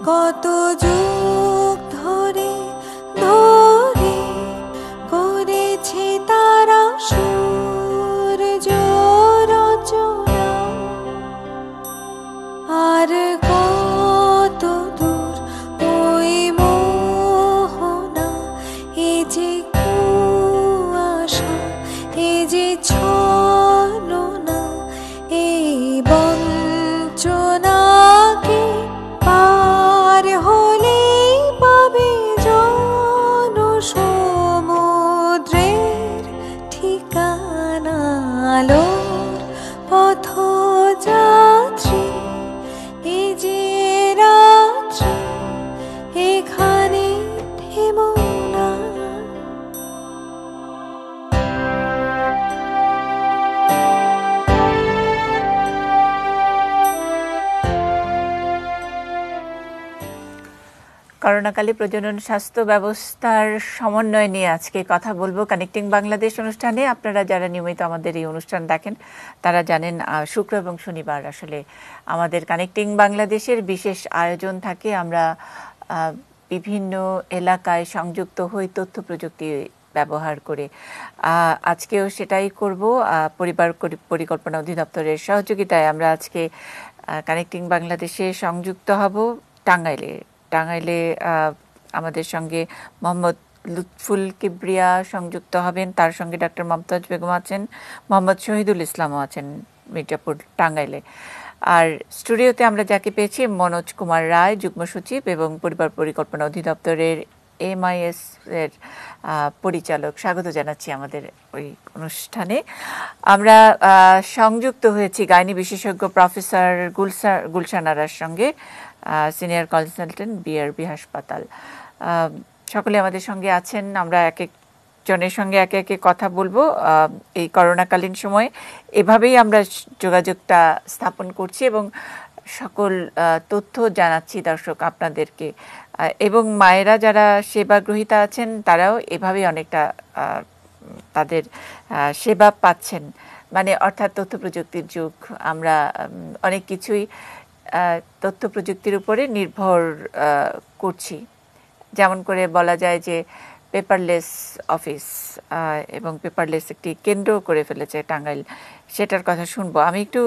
কত যুগ ধরে ধরে করেছে তারা সূর্য রচনা, আর কত দূর ওই মোহনা, এ যে কুয়াশা, এ যে ছলনা, এই বঞ্চনাকে পার হলে পাবে জনসমুদ্রের ঠিকানা। আলোর পথযাত্রী, এ যে রাত্রি, এখানে থেমো না। করোনাকালে প্রজনন স্বাস্থ্য ব্যবস্থার সমন্বয় নিয়ে আজকে কথা বলবো কানেক্টিং বাংলাদেশ অনুষ্ঠানে। আপনারা যারা নিয়মিত আমাদের এই অনুষ্ঠান দেখেন তারা জানেন শুক্র এবং শনিবার আসলে আমাদের কানেক্টিং বাংলাদেশের বিশেষ আয়োজন থাকে। আমরা বিভিন্ন এলাকায় সংযুক্ত হই তথ্য প্রযুক্তি ব্যবহার করে। আজকেও সেটাই করব। পরিবার পরিকল্পনা অধিদপ্তরের সহযোগিতায় আমরা আজকে কানেক্টিং বাংলাদেশে সংযুক্ত হব টাঙ্গাইলে আমাদের সঙ্গে মোহাম্মদ লুৎফুল কিবরিয়া সংযুক্ত হবেন, তার সঙ্গে ডক্টর মমতাজ বেগম আছেন, মোহাম্মদ শহীদুল ইসলামও আছেন মির্জাপুর টাঙ্গাইলে। আর স্টুডিওতে আমরা যাকে পেয়েছি মনোজ কুমার রায়, যুগ্ম সচিব এবং পরিবার পরিকল্পনা অধিদপ্তরের MIS এর পরিচালক। স্বাগত জানাচ্ছি আমাদের ওই অনুষ্ঠানে। আমরা সংযুক্ত হয়েছি গাইনি বিশেষজ্ঞ প্রফেসর গুলশান আরার সঙ্গে, সিনিয়র কনসালটেন্ট BRB হাসপাতাল। সকলে আমাদের সঙ্গে আছেন। আমরা এক একজনের সঙ্গে একে একে কথা বলবো। এই করোনাকালীন সময়ে এভাবেই আমরা যোগাযোগটা স্থাপন করছি এবং সকল তথ্য জানাচ্ছি দর্শক আপনাদেরকে। এবং মায়েরা যারা সেবা গ্রহীতা আছেন তারাও এভাবেই অনেকটা তাদের সেবা পাচ্ছেন। মানে অর্থাৎ তথ্য প্রযুক্তির যুগ, আমরা অনেক কিছুই তথ্য প্রযুক্তির উপরে নির্ভর করছি। যেমন করে বলা যায় যে পেপারলেস অফিস এবং পেপারলেস একটি কেন্দ্র করে ফেলেছে টাঙ্গাইল, সেটার কথা শুনবো। আমি একটু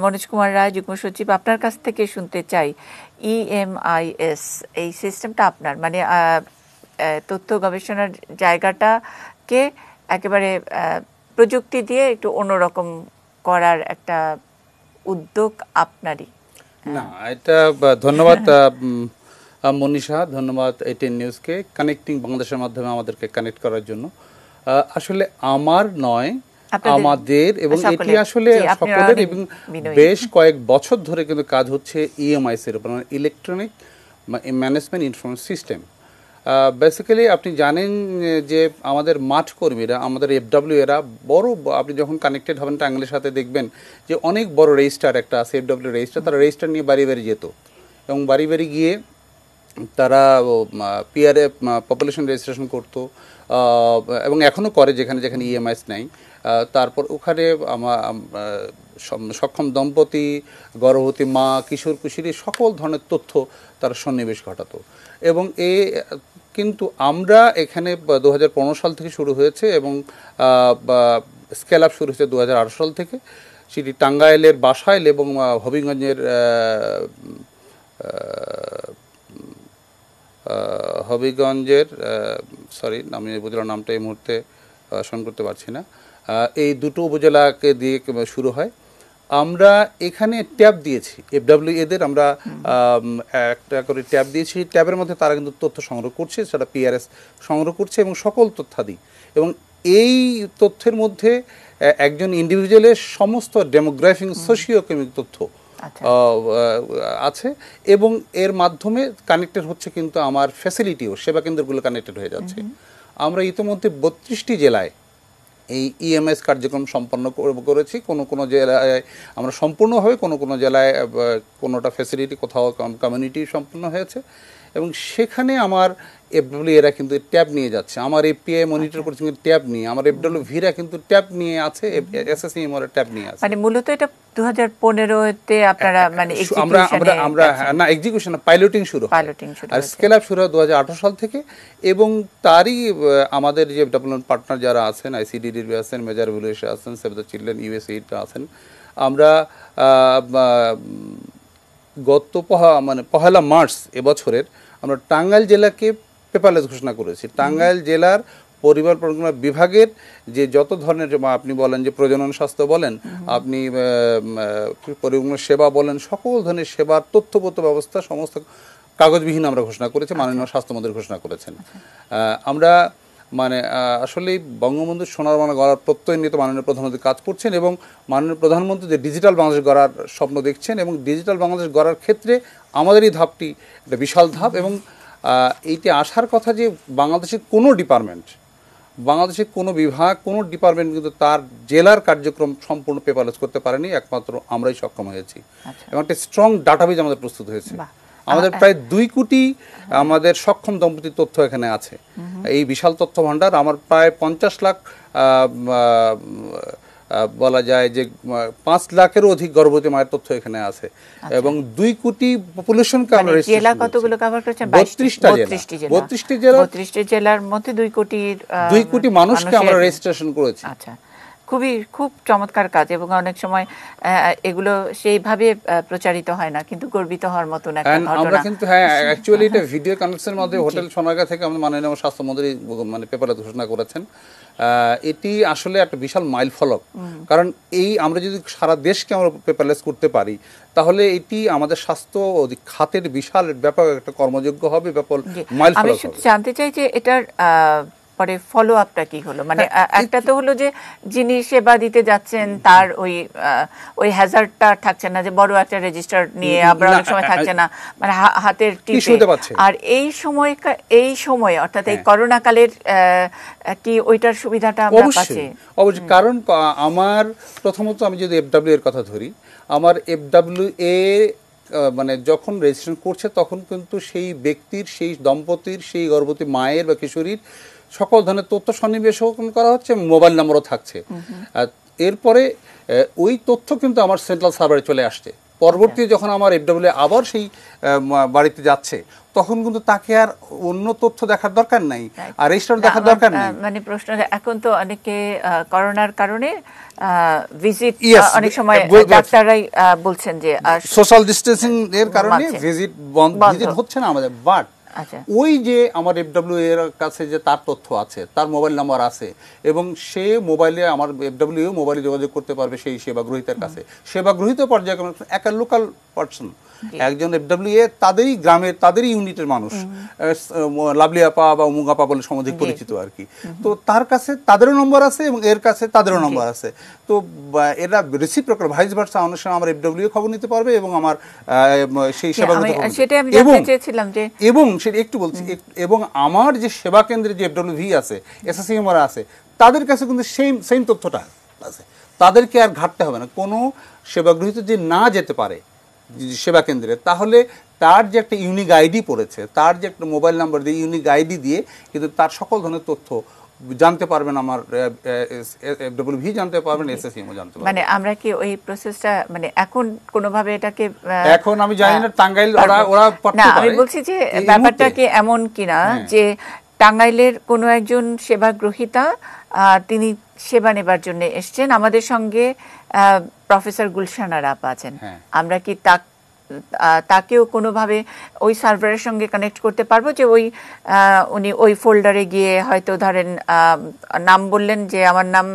মনোজ কুমার রায়, যুগ্ম সচিব, আপনার কাছ থেকে শুনতে চাই EMIS এই সিস্টেমটা আপনার, মানে তথ্য গবেষণার জায়গাটাকে একেবারে প্রযুক্তি দিয়ে একটু অন্যরকম করার একটা উদ্যোগ আপনারই। না, এটা ধন্যবাদ মনীষা, ধন্যবাদ ATN নিউজকে কানেক্টিং বাংলাদেশের মাধ্যমে আমাদেরকে কানেক্ট করার জন্য। আসলে আমার নয়, আমাদের, এবং এটি আসলে সকলের, এবং বেশ কয়েক বছর ধরে কিন্তু কাজ হচ্ছে EMIS এর উপর, মানে electronic management information system. Basically আপনি জানেন যে আমাদের মাঠ কর্মীরা, আমাদের FW এরা বড়, আপনি যখন কানেক্টেড হবেন টাঙ্গাইলের সাথে দেখবেন যে অনেক বড় রেজিস্টার একটা আছে, FW রেজিস্টার। তারা রেজিস্টার নিয়ে বাড়ি বাড়ি যেত এবং বাড়ি বাড়ি গিয়ে তারা PRA পপুলেশন রেজিস্ট্রেশন করতো এবং এখনও করে যেখানে যেখানে EMIS নেই। তারপর ওখানে সক্ষম দম্পতি, গর্ভবতী মা, কিশোর কিশোরী সকল ধরনের তথ্য তারা সন্নিবেশ ঘটাতো। এবং কিন্তু আমরা এখানে 2015 সাল থেকে শুরু হয়েছে এবং স্কেল আপ শুরু হয়েছে 2018 সাল থেকে। সেটি টাঙ্গাইলের বাসাইল এবং হবিগঞ্জের সরি আমি উপজেলার নামটা এই মুহূর্তে স্মরণ করতে পারছি না, এই দুটো উপজেলাকে দিয়ে শুরু হয়। আমরা এখানে ট্যাব দিয়েছি FW এদের, আমরা একটা করে ট্যাব দিয়েছি। ট্যাবের মধ্যে তারা কিন্তু তথ্য সংগ্রহ করছে, সেটা PRS সংগ্রহ করছে এবং সকল তথ্যাদি, এবং এই তথ্যের মধ্যে একজন ইন্ডিভিজুয়ালের সমস্ত ডেমোগ্রাফিক সোশিও ইকোনমিক তথ্য আছে এবং এর মাধ্যমে কানেক্টেড হচ্ছে কিন্তু আমার ফ্যাসিলিটিও, সেবা কেন্দ্রগুলো কানেক্টেড হয়ে যাচ্ছে। আমরা ইতিমধ্যে 32টি জেলায় এই EMIS কার্যক্রম সম্পন্ন করেছি। কোনো জেলায় আমরা সম্পূর্ণভাবে, কোনো জেলায় কোনোটা ফ্যাসিলিটি, কোথাও কমিউনিটি সম্পূর্ণ হয়েছে। এবং সেখানে আমার এফডব্লিউ এরা কিন্তু ট্যাব নিয়ে যাচ্ছে, আমার এপিআই মনিটর করছে কিন্তু ট্যাব নিয়ে, আমার এফডব্লিউ ভিরা কিন্তু ট্যাব নিয়ে আছে, এসএসসিএম এর ট্যাব নিয়ে আছে। মানে মূলত এটা 2015 তে আপনারা মানে আমরা না এক্সিকিউশন পাইলটিং শুরু হয়, আর স্কেল আপ শুরু হয় 2018 সাল থেকে। এবং তারই আমাদের যে ডেভেলপমেন্ট পার্টনার যারা আছেন, আইসিডিডির আছেন, মেজর ভিলেশে আছেন, সেভ দ্য চিলড্রেন, ইউএসএইড আছেন, আমরা গত পহেলা মার্চ এবছরের আমরা টাঙ্গাইল জেলাকে পেপারলেস ঘোষণা করেছি। টাঙ্গাইল জেলার পরিবার পরিকল্পনা বিভাগের যে যত ধরনের, আপনি বলেন যে প্রজনন স্বাস্থ্য বলেন, আপনি পরিবহন সেবা বলেন, সকল ধরনের সেবার তথ্যপত্র ব্যবস্থা সমস্ত কাগজবিহীন আমরা ঘোষণা করেছি, মাননীয় স্বাস্থ্যমন্ত্রী ঘোষণা করেছেন। আমরা আসলে বঙ্গবন্ধু সোনার বাংলা গড়ার প্রত্যয় নিয়ে তো মাননীয় প্রধানমন্ত্রী কাজ করছেন, এবং মাননীয় প্রধানমন্ত্রী যে ডিজিটাল বাংলাদেশ গড়ার স্বপ্ন দেখছেন, এবং ডিজিটাল বাংলাদেশ গড়ার ক্ষেত্রে আমাদের এই ধাপটি একটা বিশাল ধাপ। এবং এইটি আসার কথা যে বাংলাদেশের কোনো ডিপার্টমেন্ট, বাংলাদেশের কোনো বিভাগ, কোনো ডিপার্টমেন্ট কিন্তু তার জেলার কার্যক্রম সম্পূর্ণ পেপারলেস করতে পারেনি, একমাত্র আমরাই সক্ষম হয়েছি। এবং একটা স্ট্রং ডাটাবেজ আমাদের প্রস্তুত হয়েছে। আমাদের প্রায় 2 কোটি আমাদের সক্ষম দম্পতির তথ্য এখানে আছে, এই বিশাল তথ্য ভাণ্ডার। আমার প্রায় 50 লাখ বলা যায় যে 5 লাখেরও অধিক গর্ভবতী মায়ের তথ্য এখানে আছে, এবং 2 কোটি পপুলেশনকে আমরা জেলা কতগুলো কভার করেছেন? 32টা জেলা, 32টি জেলার মধ্যে 2 কোটি মানুষকে আমরা রেজিস্ট্রেশন করেছি। আচ্ছা, খুব চমৎকার কাজ। এবং অনেক সময় এগুলো সেইভাবে প্রচারিত হয় না, কিন্তু গর্বিত হওয়ার মতন একটা ঘটনা। আমরা কিন্তু অ্যাকচুয়ালি এটা ভিডিও কনফারেন্সের মধ্যে হোটেল সোনারগাঁ থেকে আমাদের মাননীয় স্বাস্থ্যমন্ত্রী পেপারে ঘোষণা করেছেন। এটি আসলে একটা বিশাল মাইল ফলক, কারণ এই আমরা যদি সারা দেশকে আমরা পেপারলেস করতে পারি, তাহলে এটি আমাদের স্বাস্থ্য খাতের বিশাল ব্যাপক একটা কর্মযোগ্য হবে, ব্যাপক মাইল ফলক হবে। আমি জানতে চাই যে এটার পরে ফলো আপটা কি হলো? মানে একটা তো হলো যে যিনি সেবা দিতে যাচ্ছেন তার ওই হ্যাজার্ডটা থাকছে না, যে বড় একটা রেজিস্টার নিয়ে আবার অনেক সময় থাকছে না, মানে হাতের টিপে। আর এই সময় অর্থাৎ এই করোনা কালের কি ওইটার সুবিধাটা আমরা পাচ্ছি? অবশ্যই, কারণ আমার প্রথমত আমি যদি এফডব্লিউ এর কথা ধরি, আমার এফডব্লিউ এ যখন রেজিস্ট্রেশন করছে তখন কিন্তু সেই ব্যক্তির, সেই দম্পতির, সেই গর্ভবতী মায়ের বা কিশোরীর সকল ধরনের তথ্য সন্নিবেশন করা হচ্ছে, মোবাইল নম্বরও থাকছে। এরপরে ওই তথ্য কিন্তু আমার সেন্ট্রাল সার্ভারে চলে আসছে। পরবর্তী যখন আমার এফডব্লিউ আবার সেই বাড়িতে যাচ্ছে, তখন কিন্তু তাকে আর অন্য তথ্য দেখার দরকার নাই, আর রেজিস্টার দেখার দরকার নাই। মানে প্রশ্ন, এখন তো অনেকে করোনার কারণে ভিজিট, অনেক সময় ডাক্তাররাই বলছেন যে সোশ্যাল ডিস্টেন্সিং এর কারণে ভিজিট হচ্ছে না আমাদের। বাট ওই যে আমার এফডব্লিউ এর কাছে যে তার তথ্য আছে, তার মোবাইল নাম্বার আছে, এবং সে মোবাইলে আমার এফডব্লিউ মোবাইলে যোগাযোগ করতে পারবে সেই সেবা গ্রহীতার কাছে। সেবা গ্রহীত পর্যায়ে একটা লোকাল পার্সন, একজন এফডব্লিউ এ তাদেরই গ্রামের, তাদেরই ইউনিটের মানুষ, লাভলি আপা বা অমুক আপা বলে সমধিক পরিচিত আর কি। তো তার কাছে তাদেরও নম্বর আছে এবং এর কাছে তাদেরও নম্বর আছে। তো এরা রেসিপ্রোকাল, ভাইস ভার্সা, অনেক সময় আমার এফডব্লিউ খবর নিতে পারবে এবং আমার সেই সেবা এবং সেটা একটু বলছি, এবং আমার যে সেবা কেন্দ্রে যে এফডব্লিউ ভি আছে, এসএসসিএম আছে, তাদের কাছে কিন্তু সেম তথ্যটা আছে। তাদেরকে আর ঘাটতে হবে না। কোনো সেবা গ্রহীত যে না যেতে পারে সেবা কেন্দ্রে, তাহলে তার যে একটা ইউনিক আইডি পড়েছে, তার যে একটা মোবাইল নাম্বার দিয়ে ইউনিক আইডি দিয়ে কিন্তু তার সকল ধরনের তথ্য জানতে পারবেন, আমার এফডব্লিউ জানতে পারবেন, এসএসসিএমও জানতে পারবেন। মানে আমরা কি ওই প্রসেসটা এখন কোনোভাবে এটাকে, এখন আমি জানি না টাঙ্গাইল ওরা না, আমি বলছি যে ব্যাপারটা কি এমন কিনা যে টাঙ্গাইলের কোনো একজন সেবা গ্রহীতা তিনি সেবা নেবার জন্য এসছেন, আমাদের সঙ্গে প্রফেসর গুলশানার আপা আছেন, আমরা কি তাকেও কোনোভাবে ওই সার্ভারের সঙ্গে কানেক্ট করতে পারবো, যে উনি ওই ফোল্ডারে গিয়ে হয়তো ধরেন নাম বললেন যে আমার নাম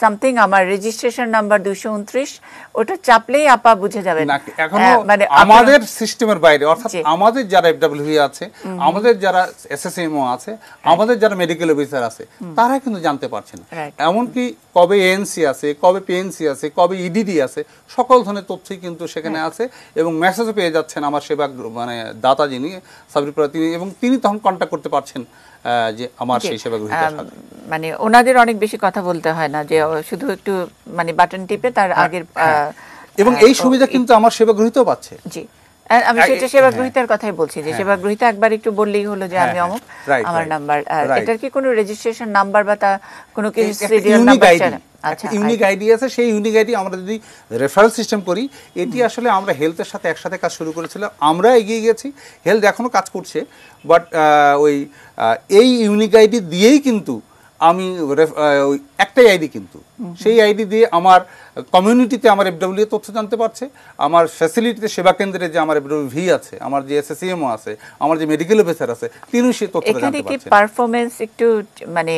সামথিং, আমার রেজিস্ট্রেশন নাম্বার 229, ওটা চাপলেই আপা বুঝে যাবেন? মানে আমাদের সিস্টেমের বাইরে, অর্থাৎ আমাদের যারা এফডব্লিউ আছে, আমাদের যারা এসএসএমও আছে, আমাদের যারা মেডিকেল অফিসার আছে, তারা কিন্তু জানতে পারছেন। এমনকি কবে এএনসি আছে, কবে পিএনসি আছে, কবে ইডিডি আছে, সকল ধরনের তথ্যই কিন্তু সেখানে আছে, এবং মেসেজও পেয়ে যাচ্ছেন আমার সেবা দাতা যিনি সাবরিপাড়া, তিনি, এবং তিনি তখন কন্ট্যাক্ট করতে পারছেন যে আমার সেই সেবা গ্রহীতার সাথে। মানে ওনাদের অনেক বেশি কথা বলতে হয় না, যে শুধু একটু বাটন টিপে তার আগের, এবং এই সুবিধা কিন্তু আমার সেবা গ্রহীতাও পাচ্ছে। জি, আমি সেটা সেবা গ্রহীতার কথাই বলছি, যে সেবা গ্রহীতা একবার একটু বললেই হলো যে আমি অমুক, আমার নাম্বার, এটার কি কোনো রেজিস্ট্রেশন নাম্বার বা তা কোনো কিছু সিরিয়াল নাম্বার চাই? আচ্ছা, ইউনিক আইডি আছে, সেই ইউনিক আইডি আমরা যদি রেফারেল সিস্টেম করি, এটি আসলে আমরা হেলথের সাথে একসাথে কাজ শুরু করেছিলাম, আমরা এগিয়ে গেছি, হেলথ এখনো কাজ করছে, বাট ওই এই ইউনিক আইডি দিয়েই কিন্তু আমি ওই একটাই আইডি, কিন্তু সেই আইডি দিয়ে আমার কমিউনিটিতে আমার এফডব্লিউ তথ্য জানতে পারছে, আমার ফ্যাসিলিটিতে সেবা কেন্দ্রে যে আমার এফডব্লিউ ভি আছে, আমার যে এসএসএমও আছে, আমার যে মেডিকেল অফিসার আছে, তিনি সেই তথ্য জানতে পারছেন। এখানে কি পারফরম্যান্স একটু মানে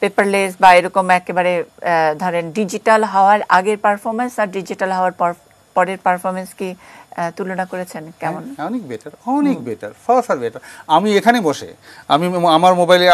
পেপারলেস বা এরকম একেবারে ধরেন ডিজিটাল হওয়ার আগের পারফরম্যান্স আর ডিজিটাল হওয়ার পরের পারফরম্যান্স কি তুলনা করেছেন? কেমন? অনেক বেটার, অনেক বেটার, ফার বেটার। আমি এখানে বসে, আমি আমার মোবাইলে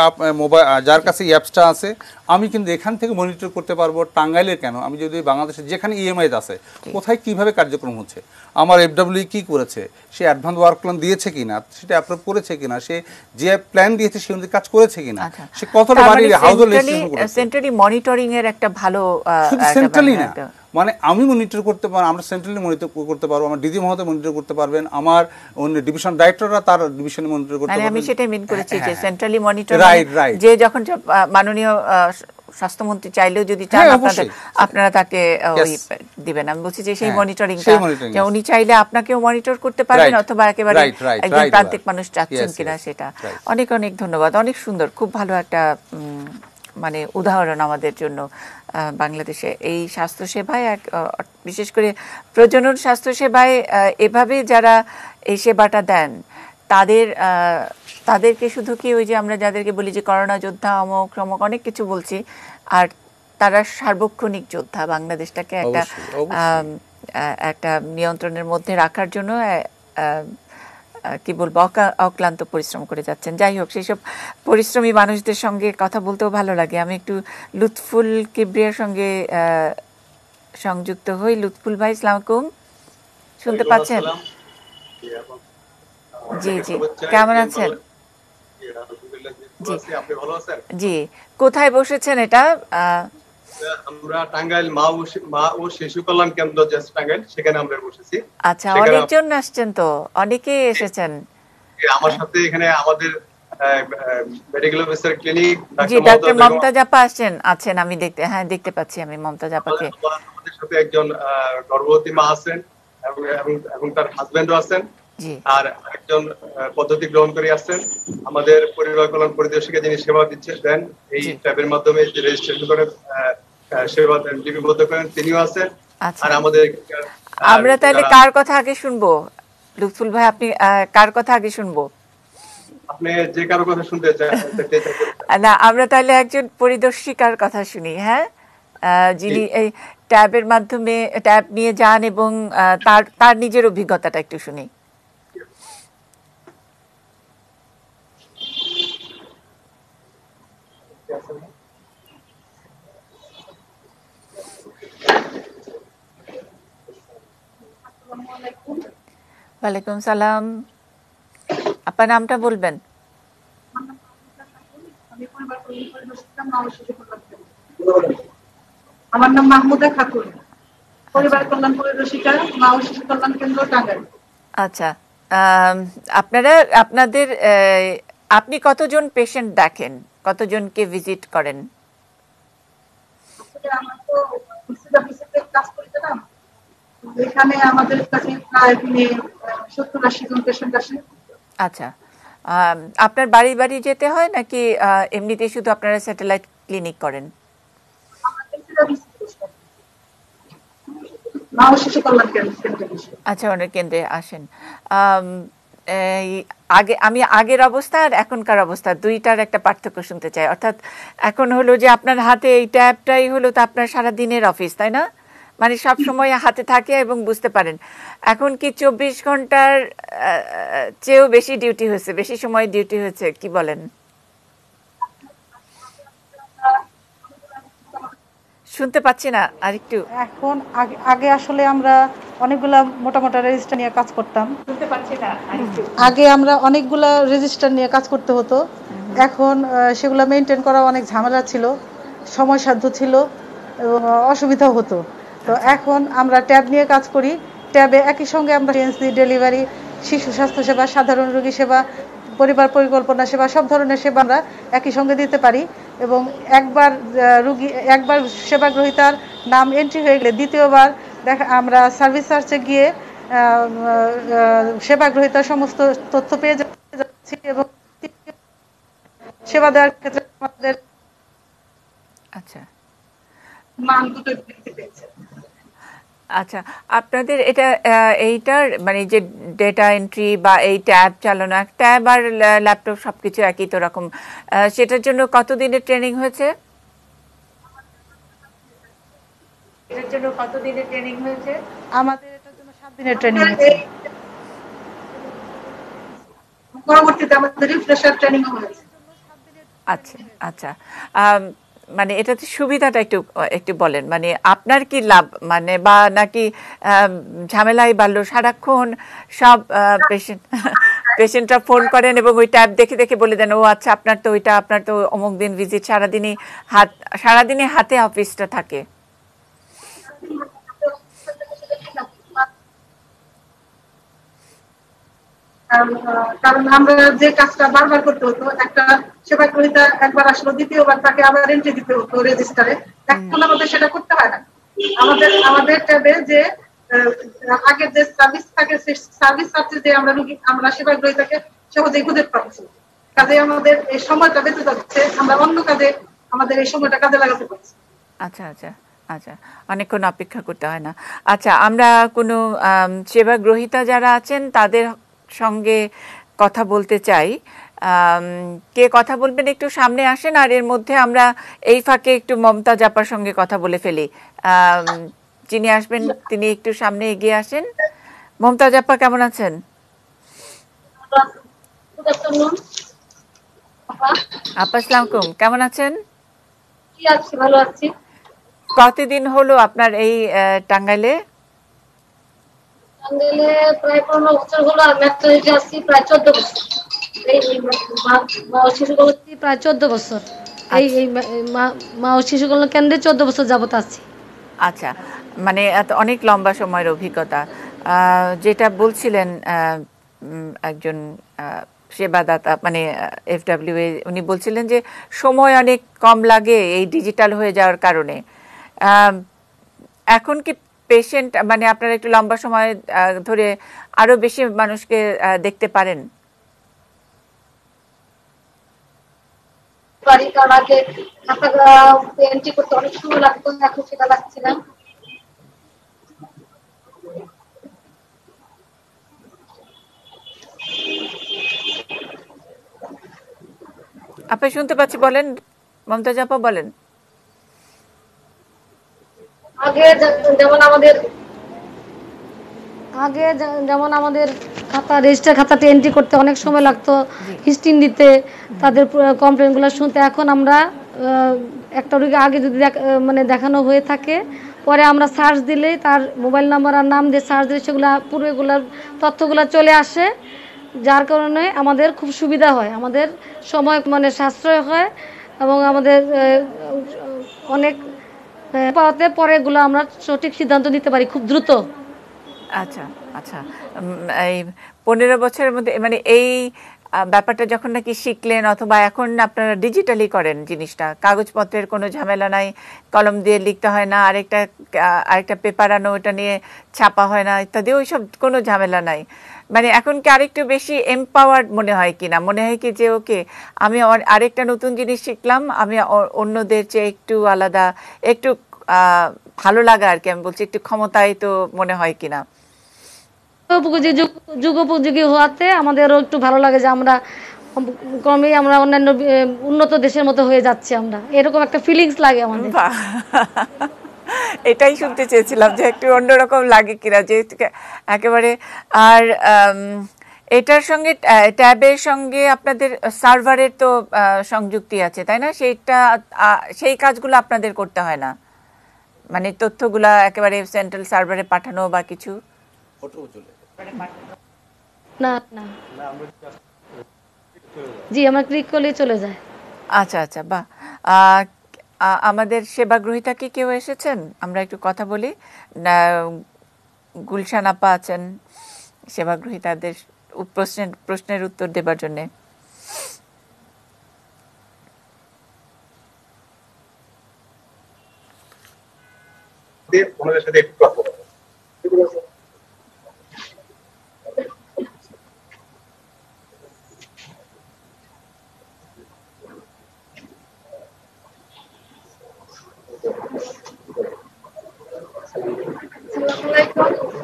যার কাছে অ্যাপসটা আছে, আমি কিন্তু এখান থেকে মনিটর করতে পারবো টাঙ্গাইলের কেন, আমি যদি বাংলাদেশের যেখানে ইএমআই আছে কোথায় কিভাবে কার্যক্রম হচ্ছে, আমার এফডব্লিউ কি করেছে, সে অ্যাডভান্স ওয়ার্ক প্ল্যান দিয়েছে কিনা, সেটা অ্যাপ্রুভ করেছে কিনা, সে যে প্ল্যান দিয়েছে সে অনুযায়ী কাজ করেছে কিনা, সে কতটা বাড়ি হাউসহোল্ড রেজিস্ট্রেশন করেছে। সেন্ট্রালি মনিটরিং এর একটা ভালো, শুধু সেন্ট্রালি না, মানে আমি মনিটর করতে পারবো, আমরা সেন্ট্রালি মনিটর করতে পারবো, আমার ডিজি মহোদয় মনিটর করতে পারবেন, আমার অন্য ডিভিশন ডাইরেক্টররা তার ডিভিশনে মনিটর করতে পারবেন। আমি সেটাই মিন করেছি যে সেন্ট্রালি মনিটর, যে যখন মাননীয় স্বাস্থ্যমন্ত্রী চাইলেও যদি চান আপনারা তাকে ওই দিবেন, আমি বলছি যে সেই মনিটরিংটা, যে উনি চাইলে আপনাকেও মনিটর করতে পারবেন, অথবা একেবারে একজন প্রান্তিক মানুষ চাচ্ছেন কিনা সেটা। অনেক অনেক ধন্যবাদ, অনেক সুন্দর, খুব ভালো একটা মানে উদাহরণ আমাদের জন্য বাংলাদেশে এই স্বাস্থ্যসেবায়, বিশেষ করে প্রজনন স্বাস্থ্যসেবায় এভাবে যারা এই সেবাটা দেন, তাদেরকে শুধু কি ওই যে আমরা যাদেরকে বলি যে করোনা যোদ্ধা অমুক সমক অনেক কিছু বলছি, আর তারা সার্বক্ষণিক যোদ্ধা, বাংলাদেশটাকে একটা নিয়ন্ত্রণের মধ্যে রাখার জন্য কি বলবো অক্লান্ত পরিশ্রম করে যাচ্ছেন। যাই হোক, সেই সব পরিশ্রমী মানুষদের সঙ্গে কথা বলতেও ভালো লাগে। আমি একটু লুৎফুল কিবরিয়ার সঙ্গে সংযুক্ত হই। লুৎফুল ভাই, আসসালামু আলাইকুম, শুনতে পাচ্ছেন? জি জি, কেমন আছেন? জি জি, কোথায় বসেছেন এটা? আমরা টাঙ্গাইল মা ও শিশু কল্যাণ কেন্দ্র, জাস্ট টাঙ্গাইল, সেখানে আমরা বসেছি। আচ্ছা, অনেকজন আসছেন তো, অনেকেই এসেছেন আমার সাথে। এখানে আমাদের medical officer clinic doctor Mumtaz আপা আছেন, আমি দেখতে পাচ্ছি আমি মমতাজ আপাকে। আমাদের সাথে একজন গর্ভবতী মা আছেন এবং তার হাজবেন্ডও আছেন, আর একজন পদ্ধতি গ্রহণ করে আসছেন আমাদের পরিবার কল্যাণ পরিদর্শিকা, যিনি সেবা দেন এই ট্যাবের মাধ্যমে, যে রেজিস্ট্রেশন করে সেবা দেন, লিপিবদ্ধ করেন, তিনিও আছেন। আর আমাদের আমরা তাহলে কার কথা আগে শুনবো? লুৎফুল ভাই, আপনি কার কথা আগে শুনবো? আপনি যে কারো কথা শুনতে চান না, আমরা তাহলে একজন পরিদর্শিকার কথা শুনি। হ্যাঁ, যিনি এই ট্যাবের মাধ্যমে ট্যাব নিয়ে যান এবং তার নিজের অভিজ্ঞতাটা একটু শুনি। ওয়ালাইকুম সালাম, আপনার নামটা বলবেন? আমার নাম মাহমুদা খাতুন, পরিবার কল্যাণ পরিদর্শিকা, মা ও শিশু কল্যাণ কেন্দ্র, টাঙ্গাইল। আচ্ছা, আপনি কতজন পেশেন্ট দেখেন, কতজনকে ভিজিট করেন? আমরা তো কাজ করছিলাম, এখানে আমাদের কাছে প্রায় 70-80 জন পেশেন্ট আসে। আচ্ছা, আপনার বাড়ি বাড়ি যেতে হয় নাকি এমনিতেই শুধু আপনারা স্যাটেলাইট ক্লিনিক করেন? আচ্ছা, অনেক কেন্দ্রে আসেন। আমি আগের অবস্থা আর এখনকার অবস্থা দুইটার একটা পার্থক্য শুনতে চাই। অর্থাৎ এখন হলো যে আপনার হাতে এই ট্যাবটাই হলো তো আপনার সারা দিনের অফিস, তাই না? মানে সব সময় হাতে থাকে এবং বুঝতে পারেন। এখন কি 24 ঘন্টার চেয়েও বেশি ডিউটি হয়েছে, বেশি সময় ডিউটি হয়েছে, কি বলেন? শুনতে পাচ্ছি না আরেকটু। এখন আগে আসলে আমরা অনেকগুলা মোটা রেজিস্টার নিয়ে কাজ করতাম, শুনতে পাচ্ছি না আরেকটু। আগে আমরা অনেকগুলা রেজিস্টার নিয়ে কাজ করতে হতো, এখন সেগুলো মেনটেন করা অনেক ঝামেলা ছিল, সময়সাধ্য ছিল এবং অসুবিধাও হতো। তো এখন আমরা ট্যাব নিয়ে কাজ করি, ট্যাবে একই সঙ্গে আমরা এমার্জেন্সি, ডেলিভারি, শিশু স্বাস্থ্য সেবা, সাধারণ রোগী সেবা, পরিবার পরিকল্পনা সেবা, সব ধরনের সেবা আমরা একই সঙ্গে দিতে পারি। এবং একবার সেবা গ্রহীতার নাম এন্ট্রি হয়ে গেলে দ্বিতীয়বার আমরা সার্ভিস সার্চে গিয়ে সেবা গ্রহীতার সমস্ত তথ্য পেয়ে যাচ্ছি এবং সেবা দেওয়ার ক্ষেত্রে আমাদের আচ্ছা মান দুটো বৃদ্ধি পেয়েছে। আচ্ছা, আপনাদের এইটার মানে যে ডেটা এন্ট্রি বা এই ট্যাব চালানো, ট্যাব আর ল্যাপটপ সবকিছু একই তো রকম, সেটার জন্য কতদিনের ট্রেনিং হয়েছে? আমাদের এটার জন্য 7 দিনের ট্রেনিং হয়েছে। পরবর্তীতে আমাদের রিফ্রেশার ট্রেনিং হয়েছে। আচ্ছা আচ্ছা, মানে এটাতে সুবিধাটা একটু বলেন, মানে আপনার কি লাভ, মানে বা নাকি ঝামেলাই বাড়লো? সারাক্ষণ সব পেশেন্টরা ফোন করেন এবং ওই ট্যাব দেখে দেখে বলে দেন, ও আচ্ছা আপনার তো অমুক দিন ভিজিট, সারাদিনই হাতে অফিসটা থাকে। কারণ আমরা যে কাজটা বারবার করতে হতো, একটা সেবা গ্রহীতা একবার আসলো, দ্বিতীয়বার তাকে আবার এন্ট্রি দিতে হতো রেজিস্টারে, এখন আমাদের সেটা করতে হয় না। আমাদের ট্যাবে যে আগের যে সার্ভিস থাকে, সেই সার্ভিস সার্চে যে আমরা সেবা গ্রহীতাকে সহজেই খুঁজে পাচ্ছি, কাজে আমাদের এই সময়টা বেঁচে যাচ্ছে, আমরা অন্য কাজে আমাদের এই সময়টা কাজে লাগাতে পারছি। আচ্ছা আচ্ছা আচ্ছা, অনেকক্ষণ অপেক্ষা করতে হয় না। আচ্ছা, আমরা কোনো সেবা গ্রহীতা যারা আছেন তাদের সঙ্গে কথা বলতে চাই। কে কথা বলবেন একটু সামনে আসেন, আর এর মধ্যে আমরা এই ফাঁকে একটু মমতাজ আপার সঙ্গে কথা বলে ফেলি। যিনি আসবেন তিনি একটু সামনে এগিয়ে আসেন। মমতাজ আপা কেমন আছেন? আপা আসসালামু আলাইকুম, কেমন আছেন? ভালো আছি। কতদিন হলো আপনার এই টাঙ্গাইলে? প্রায় 15 বছর হলো। আমি ম্যাথলজিতে আছি প্রায় 14 বছর। এই মা ও শিশু কল্যাণ প্রায় 14 বছর। এই মা ও শিশু কল্যাণ কেন্দ্রে 14 বছর যাবত আছি। আচ্ছা, মানে অনেক লম্বা সময়ের অভিজ্ঞতা। যেটা বলছিলেন একজন সেবাদাতা, মানে FWA, উনি বলছিলেন যে সময় অনেক কম লাগে এই ডিজিটাল হয়ে যাওয়ার কারণে। এখন কি পেশেন্ট, মানে আপনারা একটু লম্বা সময় ধরে আরো বেশি মানুষকে দেখতে পারেন? কারণ আগে এন্ট্রি করতে অনেক সময় লাগতো, এখন সেটা লাগছে না। আপনি শুনতে পাচ্ছি, বলেন মমতাজ আপা, বলেন। আগে যেমন আমাদের খাতা, রেজিস্টার খাতাতে এন্ট্রি করতে অনেক সময় লাগতো, হিস্ট্রি দিতে, তাদের কমপ্লেনগুলো শুনতে। এখন আমরা একটা রোগী আগে যদি মানে দেখানো হয়ে থাকে, পরে আমরা সার্চ দিলে তার মোবাইল নাম্বার আর নাম দিয়ে সার্চ দিলে সেগুলো পুরোগুলোর তথ্যগুলো চলে আসে, যার কারণে আমাদের খুব সুবিধা হয়, আমাদের সময় মানে সাশ্রয় হয় এবং আমাদের অনেক পাওয়াতে পরে এগুলো আমরা সঠিক সিদ্ধান্ত নিতে পারি খুব দ্রুত। আচ্ছা আচ্ছা, এই 15 বছরের মধ্যে মানে এই ব্যাপারটা যখন নাকি শিখলেন, অথবা এখন আপনারা ডিজিটালি করেন জিনিসটা, কাগজপত্রের কোনো ঝামেলা নাই, কলম দিয়ে লিখতে হয় না, আরেকটা পেপার আনো, ওটা নিয়ে ছাপা হয় না ইত্যাদি, ওইসব কোনো ঝামেলা নাই। মানে এখন কি আরেকটু বেশি এম্পাওয়ার্ড মনে হয় কিনা? মনে হয় কি যে ওকে, আমি আরেকটা নতুন জিনিস শিখলাম, আমি অন্যদের চেয়ে একটু আলাদা, একটু ভালো লাগা আর কি, আমি বলছি একটু ক্ষমতায় তো মনে হয় কিনা? যুগোপযোগী হওয়াতে আমাদেরও একটু ভালো লাগে যে আমরা ক্রমেই আমরা অন্যান্য উন্নত দেশের মতো হয়ে যাচ্ছি, আমরা এরকম একটা ফিলিংস লাগে আমাদের। এটাই শুনতে চেয়েছিলাম যে একটু অন্যরকম লাগে কিনা, যে একেবারে। আর এটার সঙ্গে, ট্যাবের সঙ্গে আপনাদের সার্ভারের তো সংযুক্তি আছে, তাই না? সেই কাজগুলো আপনাদের করতে হয় না, মানে তথ্যগুলা একেবারে সেন্ট্রাল সার্ভারে পাঠানো বা কিছু? না না, জি, আমরা ক্লিক করলেই চলে যায়। আচ্ছা আচ্ছা, বাহ। আমাদের সেবা গ্রহীতা কি কেউ এসেছেন? আমরা একটু কথা বলি। গুলশান আপা আছেন সেবাগ্রহীতাদের প্রশ্নের উত্তর দেবার জন্য। ওনাদের সাথে একটু কথা বলবো।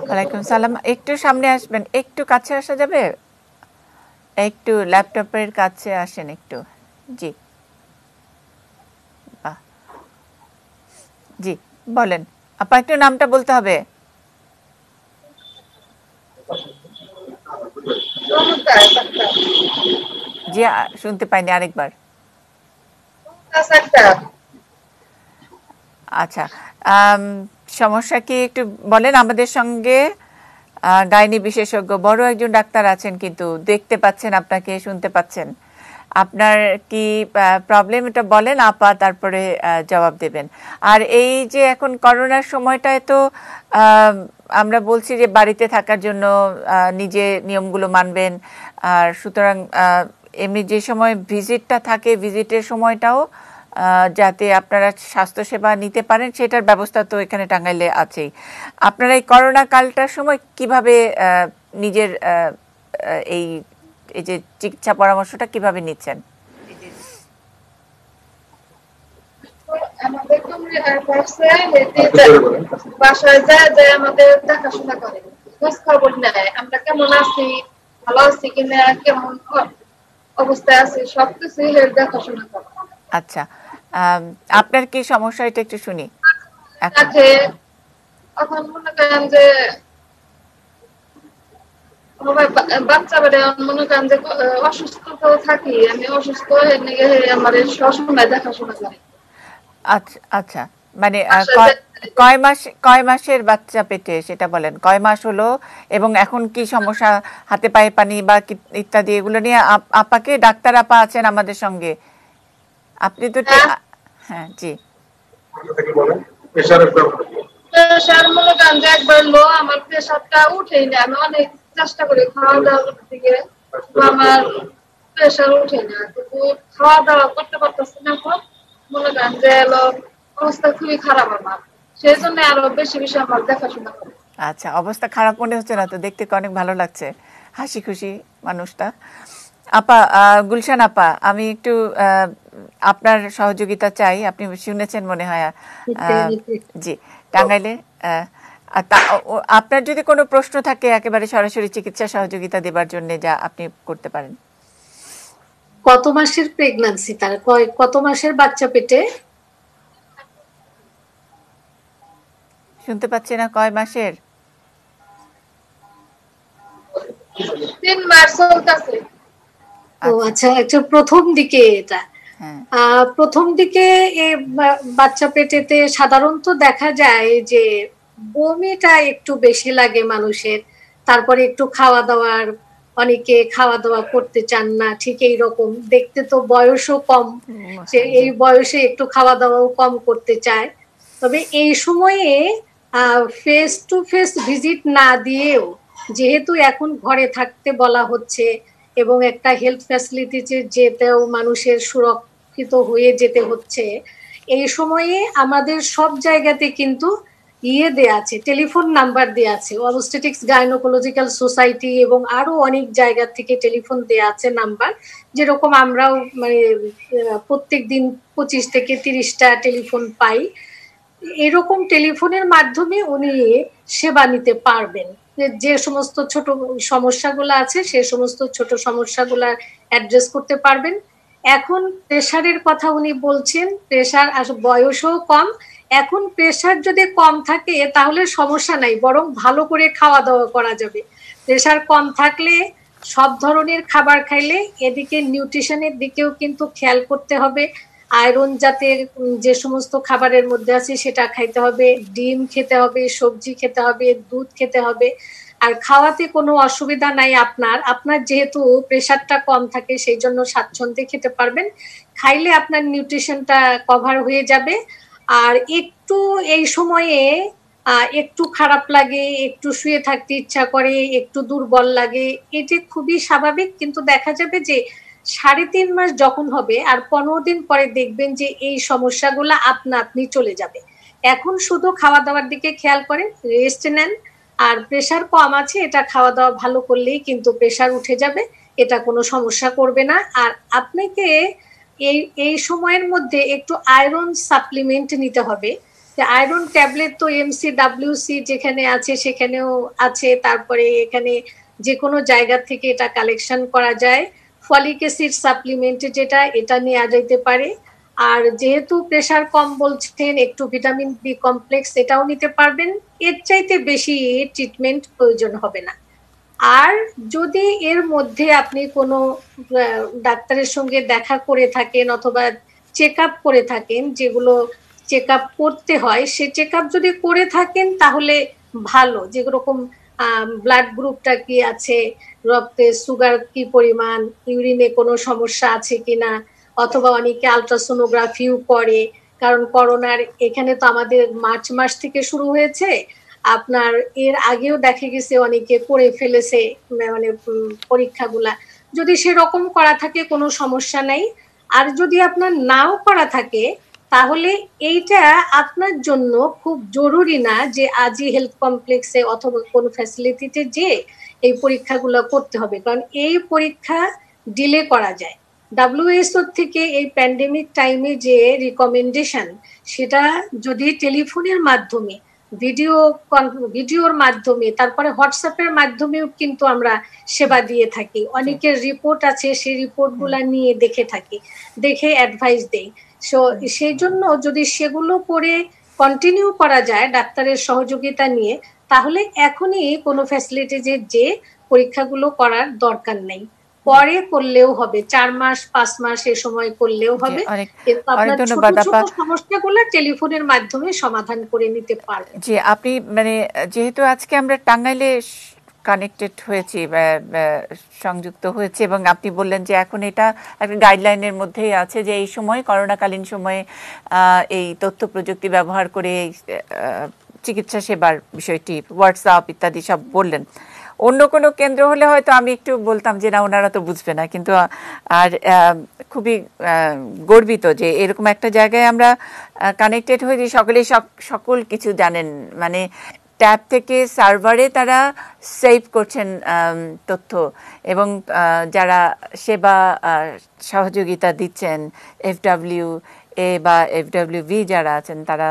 ওয়ালাইকুম সালাম। একটু সামনে আসবেন, একটু কাছে আসা যাবে, একটু ল্যাপটপের কাছে আসেন একটু। জি জি বলেন আপা, একটু নামটা বলতে হবে। জি শুনতে পাইনি, আরেকবার। আচ্ছা, সমস্যা কি একটু বলেন। আমাদের সঙ্গে গাইনি বিশেষজ্ঞ বড় একজন ডাক্তার আছেন, কিন্তু দেখতে পাচ্ছেন আপনাকে, শুনতে পাচ্ছেন। আপনার কি প্রবলেম এটা বলেন আপা, তারপরে জবাব দেবেন। আর এই যে এখন করোনার সময়টায় তো আমরা বলছি যে বাড়িতে থাকার জন্য নিজে নিয়মগুলো মানবেন। আর সুতরাং এমনি যে সময় ভিজিটটা থাকে, ভিজিটের সময়টাও যাতে আপনারা স্বাস্থ্যসেবা নিতে পারেন সেটার ব্যবস্থা তো এখানে টাঙ্গাইলে আছেই। আপনারা এই করোনা কালটার সময় কিভাবে নিজের এই যে চিকিৎসা পরামর্শটা কিভাবে নিচ্ছেন? বাসায় যায় আমাদের দেখাশোনা করে, খোঁজ খবর নেয়, আমরা কেমন আছি, ভালো আছি কিনা, কেমন অবস্থায় আছি, সবকিছু দেখাশোনা করে। আচ্ছা, আপনার কি সমস্যা এটা একটু শুনি। এখন মনে করেন যে বাচ্চা বেড়ে মনে করেন যে অসুস্থ তো থাকি, আমি অসুস্থ হয়ে আমার সবসময় দেখাশোনা করি। আচ্ছা আচ্ছা, মানে কয় মাসের বাচ্চা পেটে সেটা বলেন, কয় মাস হলো এবং এখন কি সমস্যা, হাতে পায়ে পানি বা ইত্যাদি, এগুলো নিয়ে আপাকে, ডাক্তার আপা আছেন আমাদের সঙ্গে, আপনি তো হ্যাঁ জি। প্রেশার মনে করেন যে একবার লো, আমার প্রেশারটা উঠেই না, আমি অনেক চেষ্টা করি খাওয়া দাওয়ার দিকে, আমার প্রেশার উঠে না, কিন্তু খাওয়া দাওয়া করতে পারতেছি না। মনে করেন যে অবস্থা খুবই খারাপ আমার, সেই জন্য আরো বেশি বেশি আমার দেখাশোনা করে। আচ্ছা, অবস্থা খারাপ মনে হচ্ছে না তো, দেখতে অনেক ভালো লাগছে, হাসি খুশি মানুষটা। আপা, গুলশান আপা, আমি একটু আপনার সহযোগিতা চাই। আপনি শুনেছেন মনে হয় জি টাঙ্গাইলে, আপনার যদি কোনো প্রশ্ন থাকে একেবারে সরাসরি চিকিৎসা সহযোগিতা দেবার জন্য যা আপনি করতে পারেন। কত মাসের প্রেগন্যান্সি, তার কত মাসের বাচ্চা পেটে? শুনতে পাচ্ছি না, কয় মাসের? 3 মাস চলতেছে। ও আচ্ছা, একটা প্রথম দিকে এটা প্রথম দিকে বাচ্চা পেটেতে সাধারণত দেখা যায় যে বমিটা একটু বেশি লাগে মানুষের, তারপরে একটু খাওয়া দাওয়ার, অনেকে খাওয়া দাওয়া করতে চান না, ঠিক এইরকম। দেখতে তো বয়সও কম, যে এই বয়সে একটু খাওয়া দাওয়াও কম করতে চায়। তবে এই সময়ে ফেস টু ফেস ভিজিট না দিয়েও, যেহেতু এখন ঘরে থাকতে বলা হচ্ছে এবং একটা হেলথ ফ্যাসিলিটিতে যেতেও মানুষের সুরক্ষিত হয়ে যেতে হচ্ছে, এই সময়ে আমাদের সব জায়গাতে কিন্তু দেয়া আছে, টেলিফোন নাম্বার দেয়া আছে, অবস্টেটিক্স গাইনোকোলজিক্যাল সোসাইটি এবং আরো অনেক জায়গা থেকে টেলিফোন দেয়া আছে নাম্বার। যেরকম আমরাও মানে প্রত্যেক দিন 25 থেকে 30টা টেলিফোন পাই, এরকম টেলিফোনের মাধ্যমে উনি সেবা নিতে পারবেন। যে সমস্ত ছোট সমস্যাগুলো আছে সে সমস্ত ছোট সমস্যাগুলো অ্যাড্রেস করতে পারবেন। এখন প্রেশারের কথা উনি বলছেন, প্রেশার বয়সও কম, এখন প্রেশার যদি কম থাকে তাহলে সমস্যা নাই, বরং ভালো করে খাওয়া দাওয়া করা যাবে। প্রেশার কম থাকলে সব ধরনের খাবার খাইলে, এদিকে নিউট্রিশনের দিকেও কিন্তু খেয়াল করতে হবে। আয়রন জাতের যে সমস্ত খাবারের মধ্যে আছে সেটা খাইতে হবে, ডিম খেতে হবে, সবজি খেতে হবে, দুধ খেতে হবে। আর খাওয়াতে কোনো অসুবিধা নাই, আপনার যেহেতু প্রেশারটা কম থাকে সেই জন্য স্বাচ্ছন্দ্যে খেতে পারবেন, খাইলে আপনার নিউট্রিশনটা কভার হয়ে যাবে। আর একটু এই সময়ে একটু খারাপ লাগে, একটু শুয়ে থাকতে ইচ্ছা করে, একটু দুর্বল লাগে, এটি খুবই স্বাভাবিক। কিন্তু দেখা যাবে যে 3.5 মাস যখন হবে আর 15 দিন পরে দেখবেন যে এই সমস্যাগুলো আপনা আপনি চলে যাবে। এখন শুধু খাওয়া দাওয়ার দিকে খেয়াল করেন, রেস্ট নেন, আর প্রেশার কম আছে, এটা খাওয়া দাওয়া ভালো করলেই কিন্তু প্রেশার উঠে যাবে, এটা কোনো সমস্যা করবে না। আর আপনাকে এই সময়ের মধ্যে একটু আয়রন সাপ্লিমেন্ট নিতে হবে। আয়রন ট্যাবলেট তো MCWC যেখানে আছে সেখানেও আছে, তারপরে এখানে যে কোনো জায়গা থেকে এটা কালেকশন করা যায়। ফলিক অ্যাসিড সাপ্লিমেন্ট যেটা, এটা নেওয়া যেতে পারে। আর যেহেতু প্রেশার কম বলছেন, একটু ভিটামিন বি কমপ্লেক্স এটাও নিতে পারবেন। এর চাইতে বেশি ট্রিটমেন্ট প্রয়োজন হবে না। আর যদি এর মধ্যে আপনি কোনো ডাক্তারের সঙ্গে দেখা করে থাকেন অথবা চেক আপ করে থাকেন, যেগুলো চেক আপ করতে হয়, সে চেক আপ যদি করে থাকেন তাহলে ভালো। যেরকম ব্লাড গ্রুপটা কি আছে, রক্তে সুগার কি পরিমাণ, ইউরিনে কোনো সমস্যা আছে কিনা, অথবা অনেকে আলট্রাসোনোগ্রাফিও করে। কারণ করোনার এখানে তো আমাদের মার্চ মাস থেকে শুরু হয়েছে, আপনার এর আগেও দেখা গেছে অনেকে করে ফেলেছে মানে পরীক্ষাগুলা। যদি সেরকম করা থাকে কোনো সমস্যা নাই। আর যদি আপনার নাও করা থাকে তাহলে এইটা আপনার জন্য খুব জরুরি না যে আজই হেলথ কমপ্লেক্সে অথবা কোনো ফ্যাসিলিটিতে যে এই পরীক্ষাগুলো করতে হবে, কারণ এই পরীক্ষা ডিলে করা যায়। WHO থেকে এই প্যান্ডেমিক টাইমে যে রিকমেন্ডেশন, সেটা যদি টেলিফোনের মাধ্যমে, ভিডিওর মাধ্যমে, তারপরে হোয়াটসঅ্যাপের মাধ্যমেও কিন্তু আমরা সেবা দিয়ে থাকি। অনেকের রিপোর্ট আছে, সেই রিপোর্টগুলা নিয়ে দেখে থাকি, দেখে অ্যাডভাইস দেই। সেই জন্য যদি সেগুলো করে কন্টিনিউ করা যায় ডাক্তারের সহযোগিতা নিয়ে, তাহলে এখনই কোনো ফ্যাসিলিটিজে যে পরীক্ষাগুলো করার দরকার নেই, পরে করলেও হবে, 4 মাস 5 মাস এ সময় করলেও হবে। কিন্তু আপনার ছোট ছোট সমস্যাগুলো টেলিফোনের মাধ্যমে সমাধান করে নিতে পারবেন। জি, আপনি মানে যেহেতু আজকে আমরা টাঙ্গাইলে কানেক্টেড হয়েছি, সংযুক্ত হয়েছে, এবং আপনি বললেন যে এখন এটা একটা গাইডলাইনের মধ্যেই আছে যে এই সময়, করোনাকালীন সময়ে এই তথ্য প্রযুক্তি ব্যবহার করে চিকিৎসা সেবার বিষয়টি, হোয়াটসঅ্যাপ ইত্যাদি সব বললেন। অন্য কোনো কেন্দ্র হলে হয়তো আমি একটু বলতাম যে না, ওনারা তো বুঝবে না, কিন্তু আর খুবই গর্বিত যে এরকম একটা জায়গায় আমরা কানেক্টেড হয়েছি, সকলেই সকল কিছু জানেন, মানে ট্যাব থেকে সার্ভারে তারা সেভ করছেন তথ্য, এবং যারা সেবা সহযোগিতা দিচ্ছেন, FWA বা FWV যারা আছেন, তারা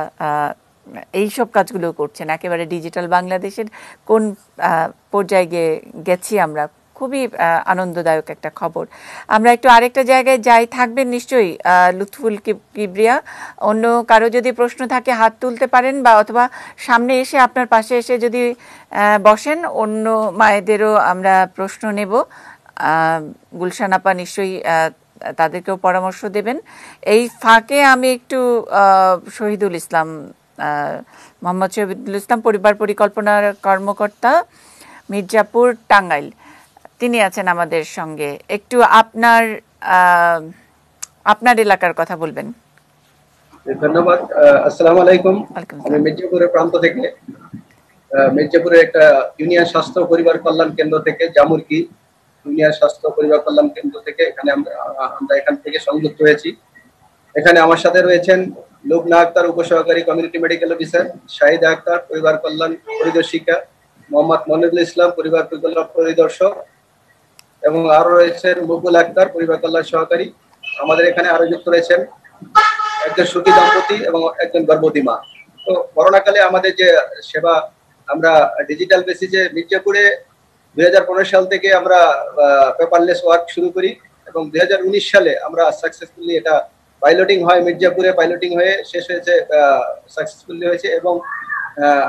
এইসব কাজগুলো করছেন। একেবারে ডিজিটাল বাংলাদেশের কোন পর্যায়ে গেছি আমরা, খুবই আনন্দদায়ক একটা খবর। আমরা একটু আরেকটা জায়গায় যাই, থাকবেন নিশ্চয়ই লুৎফুল কিবরিয়া। অন্য কারো যদি প্রশ্ন থাকে হাত তুলতে পারেন, বা অথবা সামনে এসে আপনার পাশে এসে যদি বসেন, অন্য মায়েদেরও আমরা প্রশ্ন নেব। গুলশান আপা নিশ্চয়ই তাদেরকেও পরামর্শ দেবেন। এই ফাঁকে আমি একটু শহীদুল ইসলাম, মোহাম্মদ শহীদুল ইসলাম, পরিবার পরিকল্পনার কর্মকর্তা, মির্জাপুর, টাঙ্গাইল, তিনি আছেন আমাদের সঙ্গে। একটু আপনার এলাকার কথা বলবেন। ধন্যবাদ। আসসালামু আলাইকুম। আমি মির্জাপুরের প্রান্ত থেকে, মির্জাপুরের একটা ইউনিয়ন স্বাস্থ্য পরিবার কল্যাণ কেন্দ্র থেকে, জামুরকি ইউনিয়ন স্বাস্থ্য পরিবার কল্যাণ কেন্দ্র থেকে এখানে আমরা এখান থেকে সংযুক্ত হয়েছি। এখানে আমার সাথে রয়েছেন লুবনা আক্তার, উপসহকারী community medical officer, Shahida Akter, পরিবার কল্যাণ পরিদর্শিকা, মোহাম্মদ মনিরুল ইসলাম, পরিবার কল্যাণ পরিদর্শক, এবং আরো রয়েছেন মুকুল আক্তার, পরিবার কল্যাণ সহকারী। আমাদের এখানে আরো যুক্ত রয়েছেন একজন সুখী দম্পতি এবং একজন গর্ভবতী মা। তো করোনাকালে আমাদের যে সেবা আমরা ডিজিটাল বেসিসে মির্জাপুরে 2015 সাল থেকে আমরা পেপারলেস ওয়ার্ক শুরু করি, এবং 2019 সালে আমরা সাকসেসফুলি এটা পাইলটিং হয়, মির্জাপুরে পাইলটিং হয়ে শেষ হয়েছে, সাকসেসফুলি হয়েছে। এবং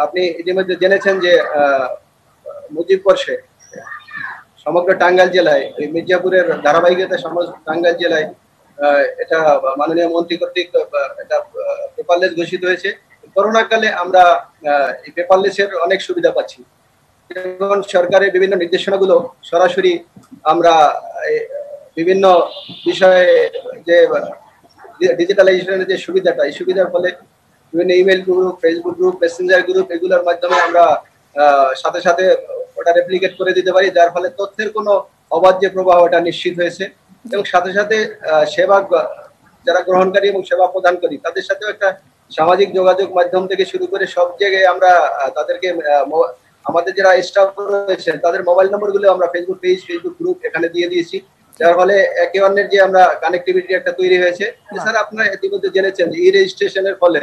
আপনি ইতিমধ্যে জেনেছেন যে মুজিবপুর সমগ্র টাঙ্গাইল জেলায়, মির্জাপুরের ধারাবাহিকতা সমগ্র টাঙ্গাইল জেলায় এটা মাননীয় মন্ত্রী কর্তৃক এটা পেপারলেস ঘোষিত হয়েছে। করোনা কালে আমরা এই পেপারলেসের অনেক সুবিধা পাচ্ছি, যেমন সরকারের বিভিন্ন নির্দেশনাগুলো সরাসরি আমরা বিভিন্ন বিষয়ে যে ডিজিটালাইজেশনের যে সুবিধাটা, এই সুবিধার ফলে বিভিন্ন email group, Facebook group, Messenger group, এগুলোর মাধ্যমে আমরা সাথে সাথে ওটা রেপ্লিকেট করে দিতে পারি, যার ফলে তথ্যের কোনো অবাধ প্রবাহ এটা নিশ্চিত হয়েছে। এবং সাথে সাথে সেবা যারা গ্রহণকারী এবং সেবা প্রদানকারী তাদের সাথেও একটা সামাজিক যোগাযোগ মাধ্যম থেকে শুরু করে সব জায়গায় আমরা তাদেরকে আমাদের যারা স্টাফ রয়েছে তাদের মোবাইল নম্বরগুলো আমরা ফেসবুক পেজ, ফেসবুক গ্রুপ এখানে দিয়ে দিয়েছি, যার ফলে একে অন্যের যে আমরা কানেক্টিভিটি একটা তৈরি হয়েছে। এছাড়া আপনারা ইতিমধ্যে জেনেছেন যে ই রেজিস্ট্রেশনের ফলে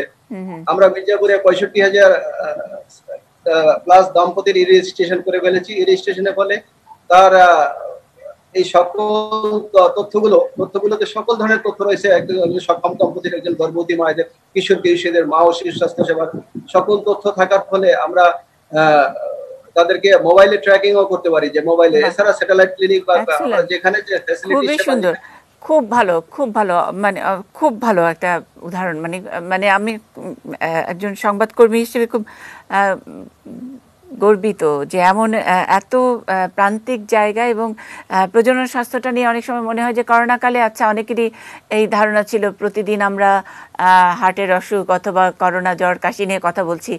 আমরা মির্জাপুরে 65,000 প্লাস দম্পতির ই রেজিস্ট্রেশন করে ফেলেছি। ই রেজিস্ট্রেশনের ফলে তার এই সকল তথ্যগুলোতে সকল ধরনের তথ্য রয়েছে। একজন সক্ষম দম্পতির, একজন গর্ভবতী মায়েদের, কিশোরদের মা ও শিশু স্বাস্থ্য সেবার সকল তথ্য থাকার ফলে আমরা তাদেরকে মোবাইলে ট্র্যাকিংও করতে পারি, যে মোবাইলে। এছাড়া স্যাটেলাইট ক্লিনিক বা যেখানে যে ফ্যাসিলিটি, খুবই সুন্দর, খুব ভালো, খুব ভালো, মানে খুব ভালো একটা উদাহরণ। মানে আমি একজন সংবাদকর্মী হিসেবে খুব গর্বিত যে এমন এত প্রান্তিক জায়গা। এবং প্রজনন স্বাস্থ্যটা নিয়ে অনেক সময় মনে হয় যে করোনাকালে আচ্ছা অনেকেরই এই ধারণা ছিল প্রতিদিন আমরা হার্টের অসুখ অথবা করোনা, জ্বর, কাশি নিয়ে কথা বলছি,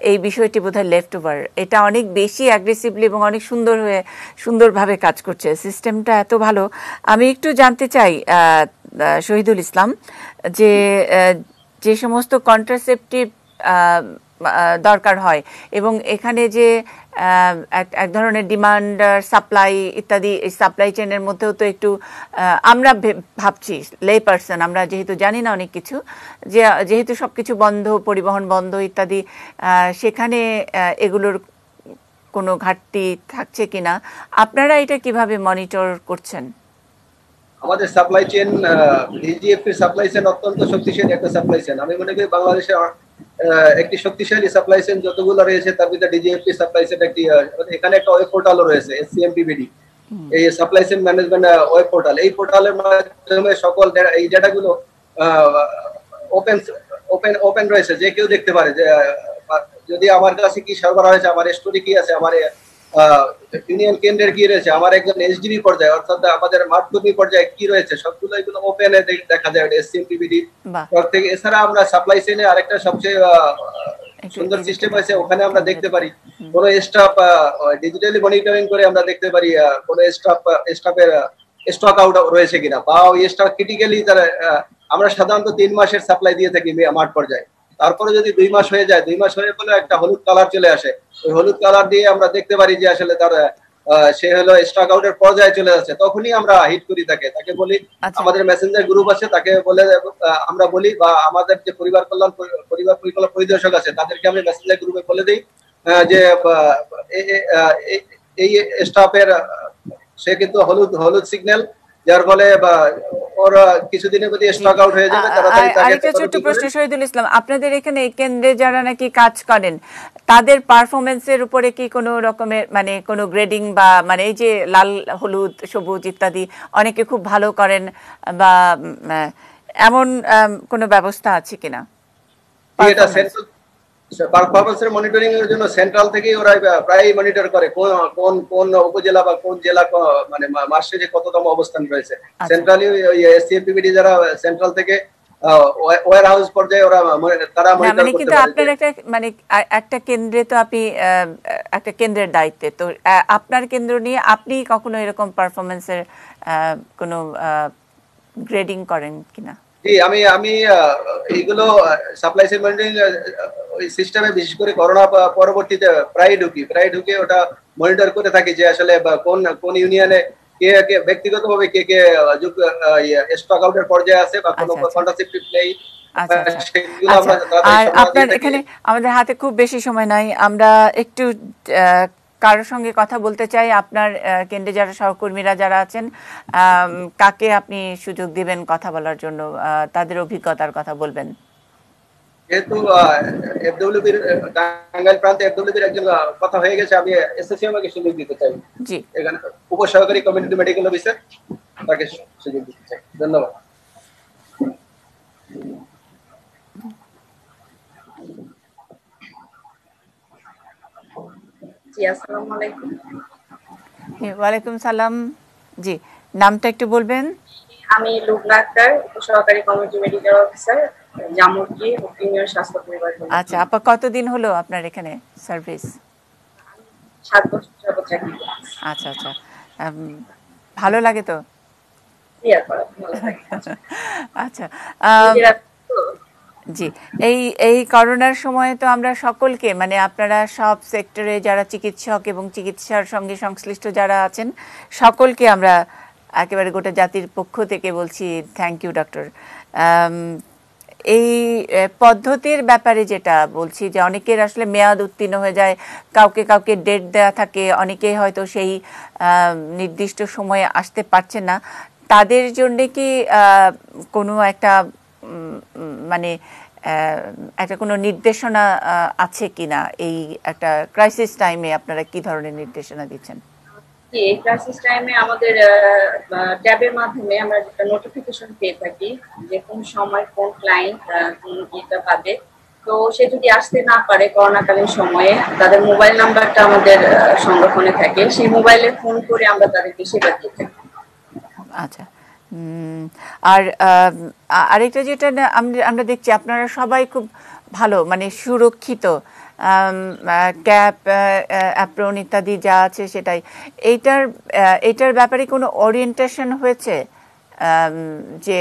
এই বিষয়টি বোধহয় লেফট ওভার। এটা অনেক বেশি অ্যাগ্রেসিভলি এবং অনেক সুন্দরভাবে কাজ করছে, সিস্টেমটা এত ভালো। আমি একটু জানতে চাই শহীদুল ইসলাম, যে সমস্ত কন্ট্রাসেপটিভ দরকার হয় এবং এখানে যে এক ধরনের ডিমান্ড, সাপ্লাই ইত্যাদি, এই সাপ্লাই চেনের মধ্যেও তো একটু আমরা ভাবছি লে পার্সন, আমরা যেহেতু জানি না অনেক কিছু, যেহেতু সবকিছু বন্ধ, পরিবহন বন্ধ ইত্যাদি, সেখানে এগুলোর কোনো ঘাটতি থাকছে কিনা, আপনারা এটা কিভাবে মনিটর করছেন? আমাদের সাপ্লাই চেন, ডিজিএফপি সাপ্লাই চেন অত্যন্ত শক্তিশালী একটা সাপ্লাই চেন। আমি মনে করি বাংলাদেশের একটি শক্তিশালী সাপ্লাই চেন যতগুলো রয়েছে তার ভিতরে ডিজিএফপি সাপ্লাই চেন একটি। এখানে একটা ওয়েব পোর্টালও রয়েছে, এসসিএমপিবিডি, এই supply chain management web portal. এই পোর্টালের মাধ্যমে সকল এই ডেটাগুলো ওপেন রয়েছে, যে কেউ দেখতে পারে যে যদি আমার কাছে কি সরবরাহ হয়েছে, আমার স্টোরি কি আছে, আমার ইউনিয়ন কেন্দ্রের কি রয়েছে, আমার একজন এসডিবি পর্যায়ে অর্থাৎ আমাদের মাঠকর্মী পর্যায়ে কি রয়েছে, সবগুলো এগুলো ওপেনে দেখা যায় এসসিএমপিবিডি থেকে। এছাড়া আমরা সাপ্লাই চেইনে আরেকটা সবচেয়ে সুন্দর সিস্টেম আছে, ওখানে আমরা দেখতে পারি কোন স্টাফ ডিজিটালি মনিটরিং করে আমরা দেখতে পারি কোন স্টাফের স্টক আউট রয়েছে কিনা, বা ওই স্টক ক্রিটিক্যালি তারা। আমরা সাধারণত 3 মাসের সাপ্লাই দিয়ে থাকি মাঠ পর্যায়ে, তারপরে যদি 2 মাস হয়ে যায়, 2 মাস হয়ে গেলে একটা হলুদ কালার চলে আসে, ওই হলুদ কালার দিয়ে আমরা দেখতে পারি যে আসলে তার সে হলো স্টক আউটের পর্যায়ে চলে যাচ্ছে। তখনই আমরা হিট করি তাকে বলি, আমাদের মেসেঞ্জার গ্রুপ আছে, তাকে বলে আমরা বলি, বা আমাদের যে পরিবার পরিকল্পনা পরিদর্শক আছে তাদেরকে আমি মেসেঞ্জার গ্রুপে বলে দিই যে এই স্টাফের সে কিন্তু হলুদ সিগন্যাল, যার ফলে ওরা কিছুদিনের মধ্যে স্টক আউট হয়ে যাবে। আরেকটা ছোট্ট প্রশ্ন শহীদুল ইসলাম, আপনাদের এখানে এই কেন্দ্রে যারা নাকি কাজ করেন তাদের পারফরমেন্সের উপরে কি কোনো রকমের মানে কোনো গ্রেডিং বা মানে এই যে লাল, হলুদ, সবুজ ইত্যাদি অনেকে খুব ভালো করেন বা এমন কোনো ব্যবস্থা আছে কিনা? এটা সেন্ট্রাল পারফরমেন্সের মনিটরিং এর জন্য সেন্ট্রাল থেকেই ওরা প্রায় মনিটর করে কোন উপজেলা বা কোন জেলা মানে মাসে যে কততম অবস্থান রয়েছে। সেন্ট্রালি ওই এসসিএমপিবিডি যারা সেন্ট্রাল থেকে ওয়্যার হাউস পর্যায়ে ওরা তারা মনিটর করতে পারে। কিন্তু আপনার একটা কেন্দ্রে তো আপনি একটা কেন্দ্রের দায়িত্বে, তো আপনার কেন্দ্র নিয়ে আপনি কখনো এরকম পারফরমেন্সের কোনো গ্রেডিং করেন কিনা? আমি এইগুলো সাপ্লাই চেইন মনিটরিং ওই সিস্টেমে বিশেষ করে করোনা পরবর্তীতে প্রায় ঢুকে ওটা মনিটর করে থাকি যে আসলে কোন ইউনিয়নে কে ব্যক্তিগতভাবে কে স্টক আউটের পর্যায়ে আছে বা কোনো কন্ট্রাসেপটিভ নেই। আর আপনার এখানে আমাদের হাতে খুব বেশি সময় নাই, আমরা একটু কারোর সঙ্গে কথা বলতে চাই। আপনার কেন্দ্রে যারা সহকর্মীরা যারা আছেন, কাকে আপনি সুযোগ দিবেন কথা বলার জন্য, তাদের অভিজ্ঞতার কথা বলবেন? যেহেতু এফডব্লিউবির টাঙ্গাইল প্রান্তে এফডব্লিউবির একজন কথা হয়ে গেছে, আমি এসএসসিএমকে সুযোগ দিতে চাই। জি, এখানে উপসহকারী কমিউনিটি মেডিকেল অফিসার, তাকে সুযোগ দিতে চাই। ধন্যবাদ। জি, আসসালামু আলাইকুম। ওয়ালাইকুম সালাম। জি, নামটা একটু বলবেন? আমি লুবনা আক্তার, উপসহকারী community medical officer, Jamurki union স্বাস্থ্য পরিবার কল্যাণ। আচ্ছা আপা, কতদিন হলো আপনার এখানে সার্ভিস? 7 বছর যাবত চাকরি করি। আচ্ছা আচ্ছা, ভালো লাগে তো? আচ্ছা জি, এই করোনার সময়ে তো আমরা সকলকে, মানে আপনারা সব সেক্টরে যারা চিকিৎসক এবং চিকিৎসার সঙ্গে সংশ্লিষ্ট যারা আছেন সকলকে আমরা একেবারে গোটা জাতির পক্ষ থেকে বলছি থ্যাংক ইউ ডক্টর। এই পদ্ধতির ব্যাপারে যেটা বলছি যে অনেকের আসলে মেয়াদ উত্তীর্ণ হয়ে যায়, কাউকে কাউকে ডেট দেওয়া থাকে, অনেকেই হয়তো সেই নির্দিষ্ট সময়ে আসতে পারছে না, তাদের জন্য কি কোনো একটা মানে একটা কোনো নির্দেশনা আছে কিনা? এই একটা ক্রাইসিস টাইমে আপনারা কি ধরনের নির্দেশনা দিচ্ছেন? এই ক্রাইসিস টাইমে আমাদের ট্যাবের মাধ্যমে আমরা একটা নোটিফিকেশন পেয়ে থাকি যে কোন সময় কোন ক্লায়েন্ট কোন এটা পাবে। তো সে যদি আসতে না পারে করোনাকালীন সময়ে, তাদের মোবাইল নাম্বারটা আমাদের সংরক্ষণে থাকে, সেই মোবাইলে ফোন করে আমরা তাদেরকে সেবা দিয়ে থাকি। আচ্ছা, আর আরেকটা যেটা আমরা দেখছি আপনারা সবাই খুব ভালো, মানে সুরক্ষিত, ক্যাপ অ্যাপ্রন ইত্যাদি যা আছে সেটাই। এইটার ব্যাপারে কোনো ওরিয়েন্টেশন হয়েছে যে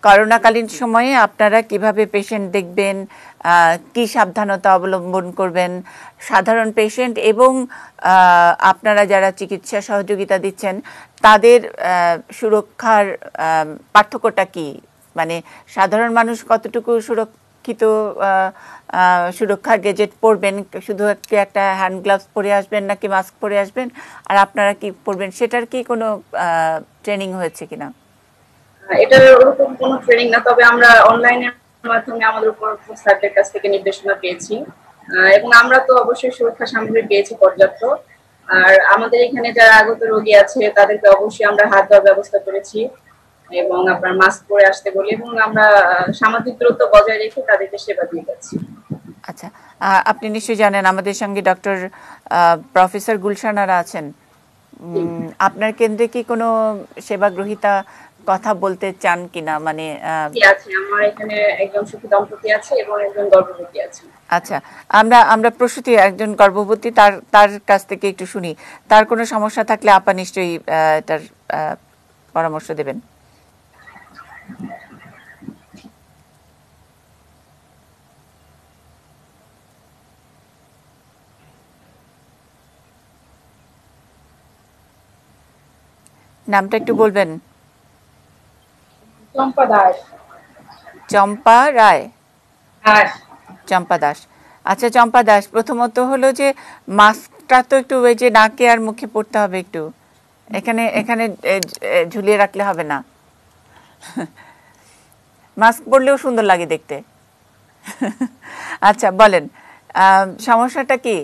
করোনাকালীন সময়ে আপনারা কিভাবে পেশেন্ট দেখবেন, কি সাবধানতা অবলম্বন করবেন সাধারণ পেশেন্ট এবং আপনারা যারা চিকিৎসা সহযোগিতা দিচ্ছেন তাদের সুরক্ষার পার্থক্যটা কি? মানে সাধারণ মানুষ কতটুকু সুরক্ষিত সুরক্ষার গেজেট পরবেন, শুধু একটা হ্যান্ড গ্লাভস পরে আসবেন নাকি মাস্ক পরে আসবেন, আর আপনারা কি পরবেন সেটার কি কোনো ট্রেনিং হয়েছে কিনা? এটার ওরকম কোনো ট্রেনিং না, তবে আমরা অনলাইনের মাধ্যমে আমাদের উপর স্যারদের কাছ থেকে নির্দেশনা পেয়েছি এবং আমরা তো অবশ্যই সুরক্ষা সামগ্রী পেয়েছি পর্যাপ্ত। আর আমাদের এখানে যারা আগত রোগী আছে তাদেরকে অবশ্যই আমরা হাত ধোয়ার ব্যবস্থা করেছি এবং আপনার মাস্ক পরে আসতে বলি এবং আমরা সামাজিক দূরত্ব বজায় রেখে তাদেরকে সেবা দিয়ে যাচ্ছি। আচ্ছা, আপনি নিশ্চয়ই জানেন আমাদের সঙ্গে ডক্টর প্রফেসর গুলশানারা আছেন। আপনার কেন্দ্রে কি কোনো সেবা গ্রহীতা কথা বলতে চান কিনা? মানে আছে, আমার এখানে একজন সুখী দম্পতি আছে এবং একজন গর্ভবতী আছে। আচ্ছা, আমরা প্রসূতি একজন গর্ভবতী, তার কাছ থেকে একটু শুনি। তার কোনো সমস্যা থাকলে আপা নিশ্চয়ই তার পরামর্শ দেবেন। নামটা একটু বলবেন? চম্পা দাস। চম্পা রায়? চম্পা দাস। আচ্ছা চম্পা দাস, প্রথমত হলো যে মাস্কটা তো একটু ওই যে নাকে আর মুখে পড়তে হবে, একটু এখানে এখানে ঝুলিয়ে রাখলে হবে না, মাস্ক পরলেও সুন্দর লাগে দেখতে। আচ্ছা বলেন সমস্যাটা কি?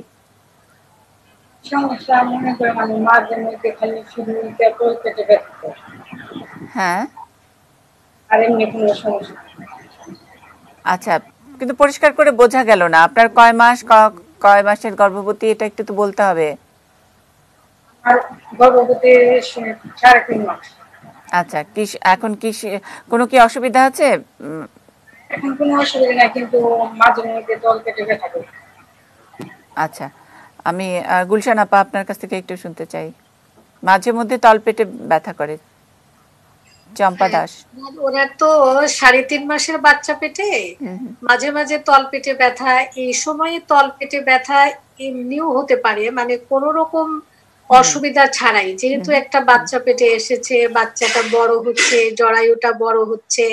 সমস্যা মনে করেন আমি মাঝে মধ্যে খালি শুরুতে পেটে ব্যথা। হ্যাঁ, আর এমনি কোনো সমস্যা। আচ্ছা, কিন্তু পরিষ্কার করে বোঝা গেল না আপনার কয় মাসের গর্ভবতী, এটা একটু তো বলতে হবে। আর গর্ভবতী 3.5 মাস। আচ্ছা, কি এখন কি কোনো কি অসুবিধা আছে? এখন কোনো অসুবিধা নাই, কিন্তু মাঝে মধ্যে তল পেটে ব্যথা করে। আচ্ছা, আমি গুলশান আপা আপনার কাছ থেকে একটু শুনতে চাই, মাঝে মধ্যে তল পেটে ব্যথা করে। চম্পা দাস, ওরা তো 3.5 মাসের বাচ্চা পেটে, মাঝে মাঝে তল পেটে ব্যথা। এই সময়ে তল পেটে ব্যথা এমনিও হতে পারে, মানে কোন রকম অসুবিধা ছাড়াই, যেহেতু একটা বাচ্চা পেটে এসেছে, বাচ্চাটা বড় হচ্ছে, জরায়ুটা বড় হচ্ছে,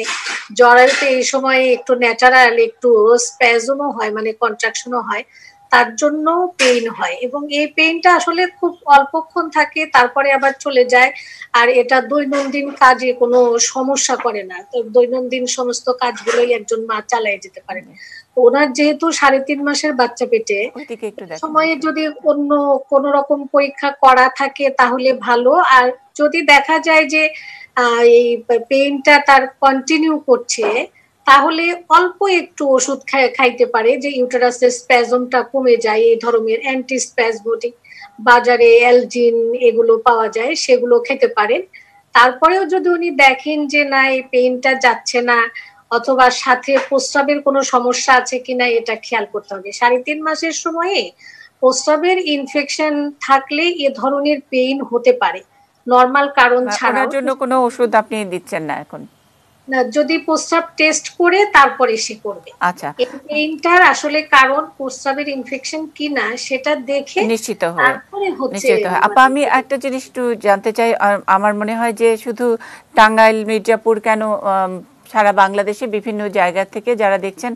জরায়ুতে এই সময় একটু ন্যাচারাল একটু স্প্যাজমও হয়, মানে কন্ট্রাকশনও হয়, তার জন্য পেইন হয় এবং এই পেইনটা আসলে খুব অল্পক্ষণ থাকে, তারপরে আবার চলে যায়। আর এটা দৈনন্দিন কাজে কোনো সমস্যা করে না, তো দৈনন্দিন সমস্ত কাজগুলোই একজন মা চালিয়ে যেতে পারে। ওনার যেহেতু 3.5 মাসের বাচ্চা পেটে, সময়ে যদি অন্য কোন রকম পরীক্ষা করা থাকে তাহলে ভালো। আর যদি দেখা যায় যে এই পেইনটা তার কন্টিনিউ করছে, তাহলে অল্প একটু ওষুধ খাইতে পারে, যে ইউটেরাসের স্প্যাজমটা কমে যায়। এই ধরনের অ্যান্টি স্প্যাজমোটিক বাজারে এলজিন এগুলো পাওয়া যায়, সেগুলো খেতে পারেন। তারপরেও যদি উনি দেখেন যে না এই পেইনটা যাচ্ছে না, অথবা সাথে প্রস্রাবের কোনো সমস্যা আছে কিনা এটা খেয়াল করতে হবে। 3.5 মাসের সময়ে প্রস্রাবের ইনফেকশন থাকলে এ ধরনের পেইন হতে পারে, নরমাল কারণ ছাড়া। জন্য কোনো ওষুধ আপনি দিচ্ছেন না এখন? না, যদি প্রস্রাব টেস্ট করে তারপরে সে করবে। আচ্ছা, এই পেইনটার আসলে কারণ প্রস্রাবের ইনফেকশন কিনা সেটা দেখে নিশ্চিত হয়ে তারপরে হচ্ছে। আপা, আমি একটা জিনিস একটু জানতে চাই। আমার মনে হয় যে শুধু টাঙ্গাইল, মির্জাপুর কেন, সারা বাংলাদেশে বিভিন্ন জায়গা থেকে যারা দেখছেন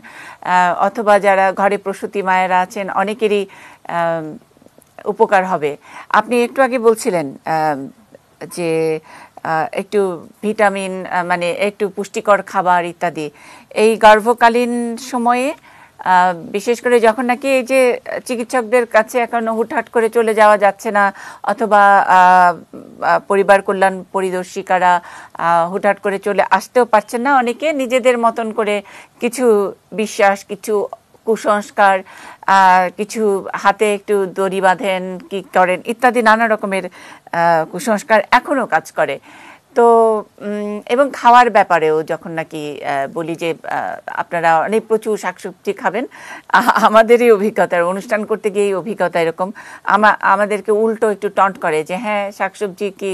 অথবা যারা ঘরে প্রসূতি মায়েরা আছেন অনেকেরই উপকার হবে। আপনি একটু আগে বলছিলেন যে একটু ভিটামিন, মানে একটু পুষ্টিকর খাবার ইত্যাদি এই গর্ভকালীন সময়ে, বিশেষ করে যখন নাকি এই যে চিকিৎসকদের কাছে এখন হুটহাট করে চলে যাওয়া যাচ্ছে না, অথবা পরিবার কল্যাণ পরিদর্শিকারা হুটহাট করে চলে আসতেও পারছেন না, অনেকে নিজেদের মতন করে কিছু বিশ্বাস, কিছু কুসংস্কার, কিছু হাতে একটু দড়ি বাঁধেন, কি করেন ইত্যাদি নানা রকমের কুসংস্কার এখনো কাজ করে। তো এবং খাওয়ার ব্যাপারেও যখন নাকি বলি যে আপনারা অনেক প্রচুর শাকসবজি খাবেন, আমাদেরই অভিজ্ঞতার অনুষ্ঠান করতে গিয়ে অভিজ্ঞতা এরকম আমাদেরকে উল্টো একটু টন্ট করে যে হ্যাঁ শাকসবজি কি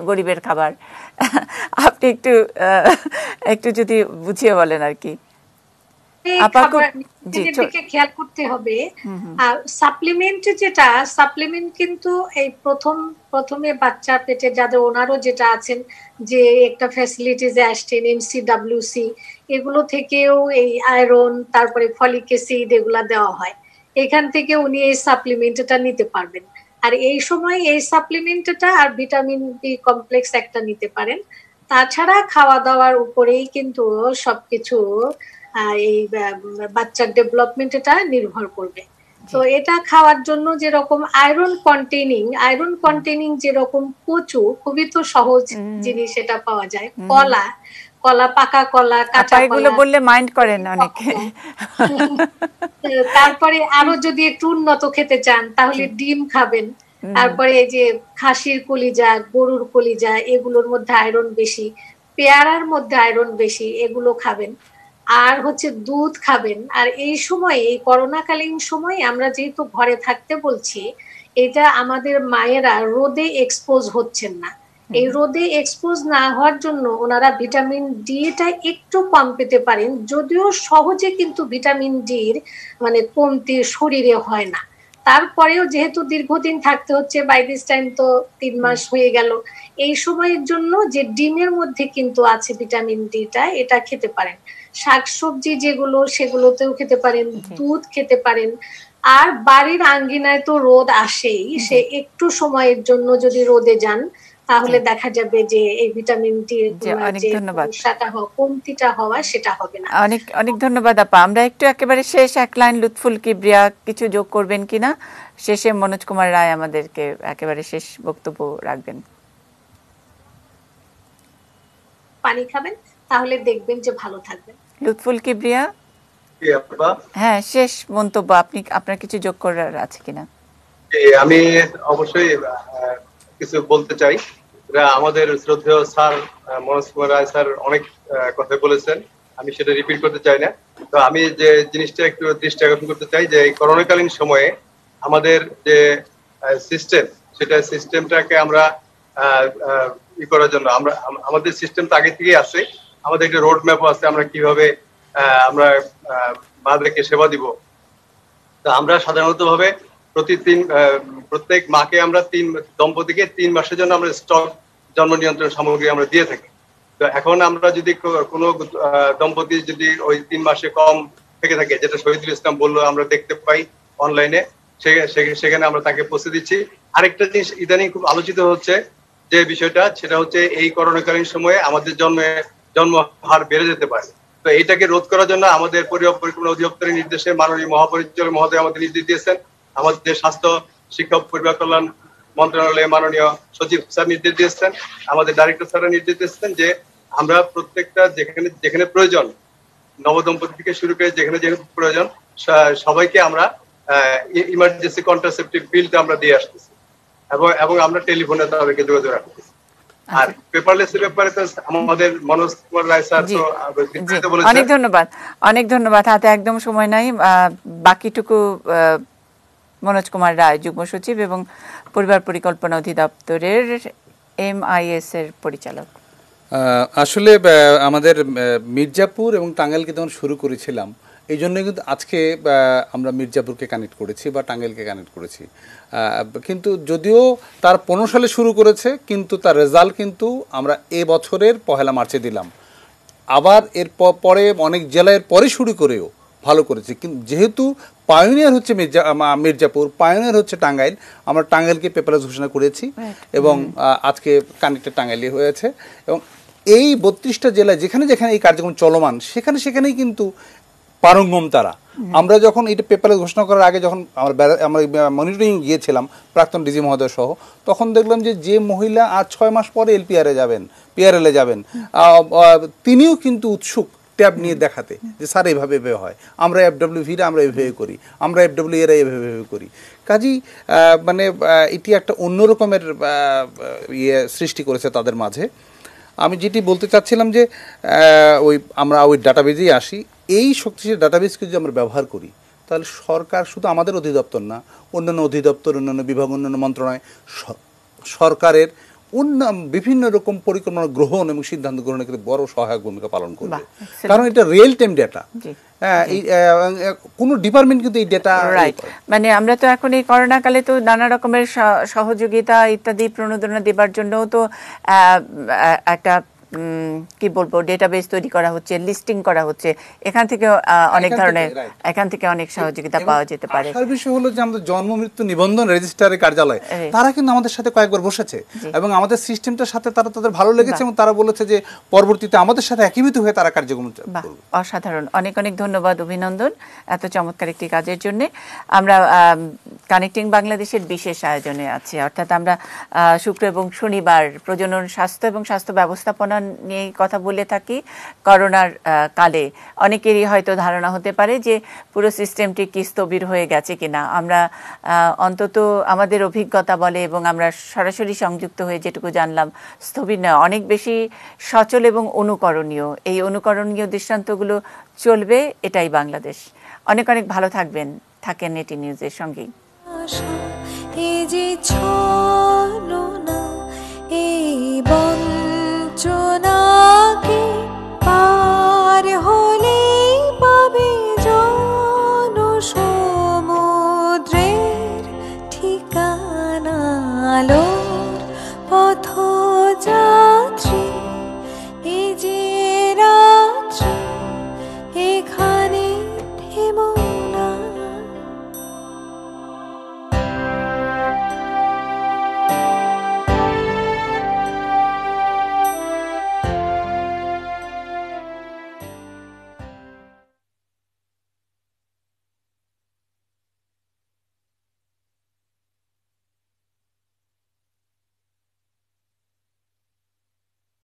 গরিবের খাবার। আপনি একটু যদি বুঝিয়ে বলেন আর কি। খেয়াল করতে হবে সাপ্লিমেন্ট, যেটা সাপ্লিমেন্ট কিন্তু এই প্রথমে বাচ্চা পেটে যাদের ওনারও যেটা আছেন যে একটা ফ্যাসিলিটিস আসছেন MCWC, এগুলো থেকেও এই আয়রন, তারপরে ফলিক অ্যাসিড এগুলা দেওয়া হয়, এখান থেকে উনি এই সাপ্লিমেন্টটা নিতে পারবেন। আর এই সময় এই সাপ্লিমেন্টটা আর ভিটামিন বি কমপ্লেক্স একটা নিতে পারেন। তাছাড়া খাওয়া দাওয়ার উপরেই কিন্তু সবকিছু এই বাচ্চার ডেভেলপমেন্ট এটা নির্ভর করবে। তো এটা খাওয়ার জন্য যেরকম আয়রন কন্টেনিং যেরকম কচু খুবই তো সহজ জিনিস, এটা পাওয়া যায়। কলা, পাকা কলা, কাঁচা কলা বললে মাইন্ড করেন অনেকে। তারপরে আরো যদি একটু উন্নত খেতে চান তাহলে ডিম খাবেন। তারপরে এই যে খাসির কলিজা, গরুর কলিজা, এগুলোর মধ্যে আয়রন বেশি, পেয়ারার মধ্যে আয়রন বেশি, এগুলো খাবেন। আর হচ্ছে দুধ খাবেন। আর এই সময়ে, এই করোনাকালীন সময়ে আমরা যেহেতু ঘরে থাকতে বলছি, এটা আমাদের মায়েরা রোদে এক্সপোজ হচ্ছেন না। এই রোদে এক্সপোজ না হওয়ার জন্য ওনারা ভিটামিন ডি-টা একটু কম পেতে পারেন, যদিও সহজে কিন্তু ভিটামিন ডির মানে কমতি শরীরে হয় না। তারপরেও যেহেতু দীর্ঘদিন থাকতে হচ্ছে, বাই দিস টাইম তো 3 মাস হয়ে গেল, এই সময়ের জন্য যে ডিমের মধ্যে কিন্তু আছে ভিটামিন ডি-টা, এটা খেতে পারেন। শাকসবজি যেগুলো সেগুলোতেও খেতে পারেন, দুধ খেতে পারেন। আর বাড়ির আঙ্গিনায় তো রোদ আসেই, সে একটু সময়ের জন্য যদি রোদে যান তাহলে দেখা যাবে যে এই ভিটামিন ডি কমতিটা হওয়া সেটা হবে না। অনেক ধন্যবাদ আপা। আমরা একটু একেবারে শেষ এক লাইন লুৎফুল কিবরিয়া কিছু যোগ করবেন কিনা, শেষে মনোজ কুমার রায় আমাদেরকে একেবারে শেষ বক্তব্য রাখবেন। পানি খাবেন তাহলে দেখবেন যে ভালো থাকবেন। লুৎফুল কিবরিয়া, হ্যাঁ শেষ মন্তব্য আপনার কিছু যোগ করার আছে কিনা? আমি অবশ্যই কিছু বলতে চাই। আমাদের শ্রদ্ধেয় স্যার মনোজ কুমার রায় স্যার অনেক কথা বলেছেন, আমি সেটা রিপিট করতে চাই না। তো আমি যে জিনিসটা একটু দৃষ্টি আকর্ষণ করতে চাই যে এই করোনাকালীন সময়ে আমাদের যে সিস্টেম, সেটা সিস্টেমটাকে আমরা করার জন্য আমাদের সিস্টেম তো আগে থেকেই আছে, আমাদের একটা রোড ম্যাপও আছে আমরা কিভাবে আমরা মাদেরকে সেবা দিব। তো আমরা সাধারণত ভাবে প্রত্যেক মাকে আমরা দম্পতিকে 3 মাসের জন্য আমরা স্টক জন্ম নিয়ন্ত্রণ সামগ্রী আমরা দিয়ে থাকি। তো এখন আমরা যদি কোনো দম্পতি যদি ওই 3 মাসে কম থেকে থাকে, যেটা শহীদুল ইসলাম বললো আমরা দেখতে পাই অনলাইনে, সেখানে আমরা তাকে পৌঁছে দিচ্ছি। আরেকটা জিনিস ইদানিং খুব আলোচিত হচ্ছে যে বিষয়টা, সেটা হচ্ছে এই করোনাকালীন সময়ে আমাদের জন্ম হার বেড়ে যেতে পারে। তো এইটাকে রোধ করার জন্য আমাদের পরিবার পরিকল্পনা অধিদপ্তরের নির্দেশে মাননীয় মহাপরিচালক মহোদয় আমাদের নির্দেশ দিয়েছেন, আমাদের স্বাস্থ্য শিক্ষা পরিবার কল্যাণ মন্ত্রণালয়ে মাননীয় সচিব স্যার নির্দেশ দিয়েছেন, আমাদের ডাইরেক্টর স্যাররা নির্দেশ দিয়েছেন যে আমরা প্রত্যেকটা যেখানে প্রয়োজন, নবদম্পতি থেকে শুরু করে যেখানে প্রয়োজন সবাইকে আমরা ইমার্জেন্সি কন্ট্রাসেপটিভ পিলটা আমরা দিয়ে আসতেছি এবং আমরা টেলিফোনে তাদেরকে যোগাযোগ রাখতেছি। আর পেপারলেস এর ব্যাপারে তো আমাদের মনোজ কুমার রায় স্যার তো বলেছেন। অনেক ধন্যবাদ। হাতে একদম সময় নাই, বাকিটুকু মনোজ কুমার রায়, যুগ্ম সচিব এবং পরিবার পরিকল্পনা অধিদপ্তরের MIS এর পরিচালক। আসলে আমাদের মির্জাপুর এবং টাঙ্গাইলকে যখন শুরু করেছিলাম, এই জন্য কিন্তু আজকে আমরা মির্জাপুরকে কানেক্ট করেছি বা টাঙ্গাইলকে কানেক্ট করেছি। কিন্তু যদিও তার 15 সালে শুরু করেছে, কিন্তু তার রেজাল্ট কিন্তু আমরা বছরের 1 মার্চে দিলাম। আবার এর পরে অনেক জেলায় পরে শুরু করেও ভালো করেছে। কিন্তু যেহেতু পায়োনিয়ার হচ্ছে মির্জাপুর, পায়োনিয়ার হচ্ছে টাঙ্গাইল, আমরা টাঙ্গাইলকে পেপারলেস ঘোষণা করেছি এবং আজকে কানেক্টেড টাঙ্গাইলই হয়েছে। এবং এই 32টা জেলায় যেখানে যেখানে এই কার্যক্রম চলমান, সেখানেই কিন্তু পারঙ্গম তারা। আমরা যখন এটা পেপারলেস ঘোষণা করার আগে যখন আমরা মনিটরিং গিয়েছিলাম প্রাক্তন ডিজি মহোদয় সহ, তখন দেখলাম যে মহিলা আর 6 মাস পরে PRL এ যাবেন, তিনিও কিন্তু উৎসুক ট্যাব নিয়ে দেখাতে যে স্যার এইভাবে হয়, আমরা FWV-রা আমরা এইভাবে করি, আমরা FWA-রা এইভাবে করি। কাজেই মানে এটি একটা অন্য রকমের সৃষ্টি করেছে তাদের মাঝে। আমি যেটি বলতে চাচ্ছিলাম যে আমরা ওই ডাটাবেজেই আসি। এই শক্তিশালী ডাটাবেসকে যদি আমরা ব্যবহার করি, তাহলে সরকার শুধু আমাদের অধিদপ্তর না, অন্যান্য অধিদপ্তর, অন্যান্য বিভাগ, অন্যান্য মন্ত্রণালয়, সরকারের বিভিন্ন রকম পরিকল্পনা গ্রহণ এবং সিদ্ধান্ত গ্রহণের ক্ষেত্রে বড় সহায়ক ভূমিকা পালন করবে। কারণ এটা রিয়েল টাইম ডেটা, কোনো ডিপার্টমেন্ট কিন্তু এই ডেটা, মানে আমরা তো এখন এই করোনা কালে তো নানা রকমের সহযোগিতা ইত্যাদি প্রণোদনা দেবার জন্য তো একটা কি বলবো ডেটাবেস তৈরি করা হচ্ছে, লিস্টিং করা হচ্ছে, এখান থেকে অনেক সহযোগিতা পাওয়া যেতে পারে। আসার বিষয় হলো যে আমাদের জন্ম মৃত্যু নিবন্ধন রেজিস্ট্রারের কার্যালয়, তারা কিন্তু আমাদের সাথে কয়েকবার বসেছে এবং আমাদের সিস্টেমটার সাথে তাদের ভালো লেগেছে এবং তারা বলেছে যে পরবর্তীতে আমাদের সাথে একীভূত হয়ে তারা কার্যক্রম করবে। অসাধারণ, অনেক ধন্যবাদ, অভিনন্দন এত চমৎকার একটি কাজের জন্য। আমরা কানেক্টিং বাংলাদেশের বিশেষ আয়োজনে আছি, অর্থাৎ আমরা শুক্র এবং শনিবার প্রজনন স্বাস্থ্য এবং স্বাস্থ্য ব্যবস্থাপনা নিয়ে কথা বলে থাকি। করোনার কালে অনেকেরই হয়তো ধারণা হতে পারে যে পুরো সিস্টেমটি কি স্থবির হয়ে গেছে কিনা। আমরা অন্তত আমাদের অভিজ্ঞতা বলে এবং আমরা সরাসরি সংযুক্ত হয়ে যেটুকু জানলাম, স্থবির নয়, অনেক বেশি সচল এবং অনুকরণীয়। এই অনুকরণীয় দৃষ্টান্তগুলো চলবে, এটাই বাংলাদেশ। অনেক ভালো থাকেন এটি নিউজের সঙ্গেই। বঞ্চনাকে পার হলে পাবে জনসমুদ্রের ঠিকানা।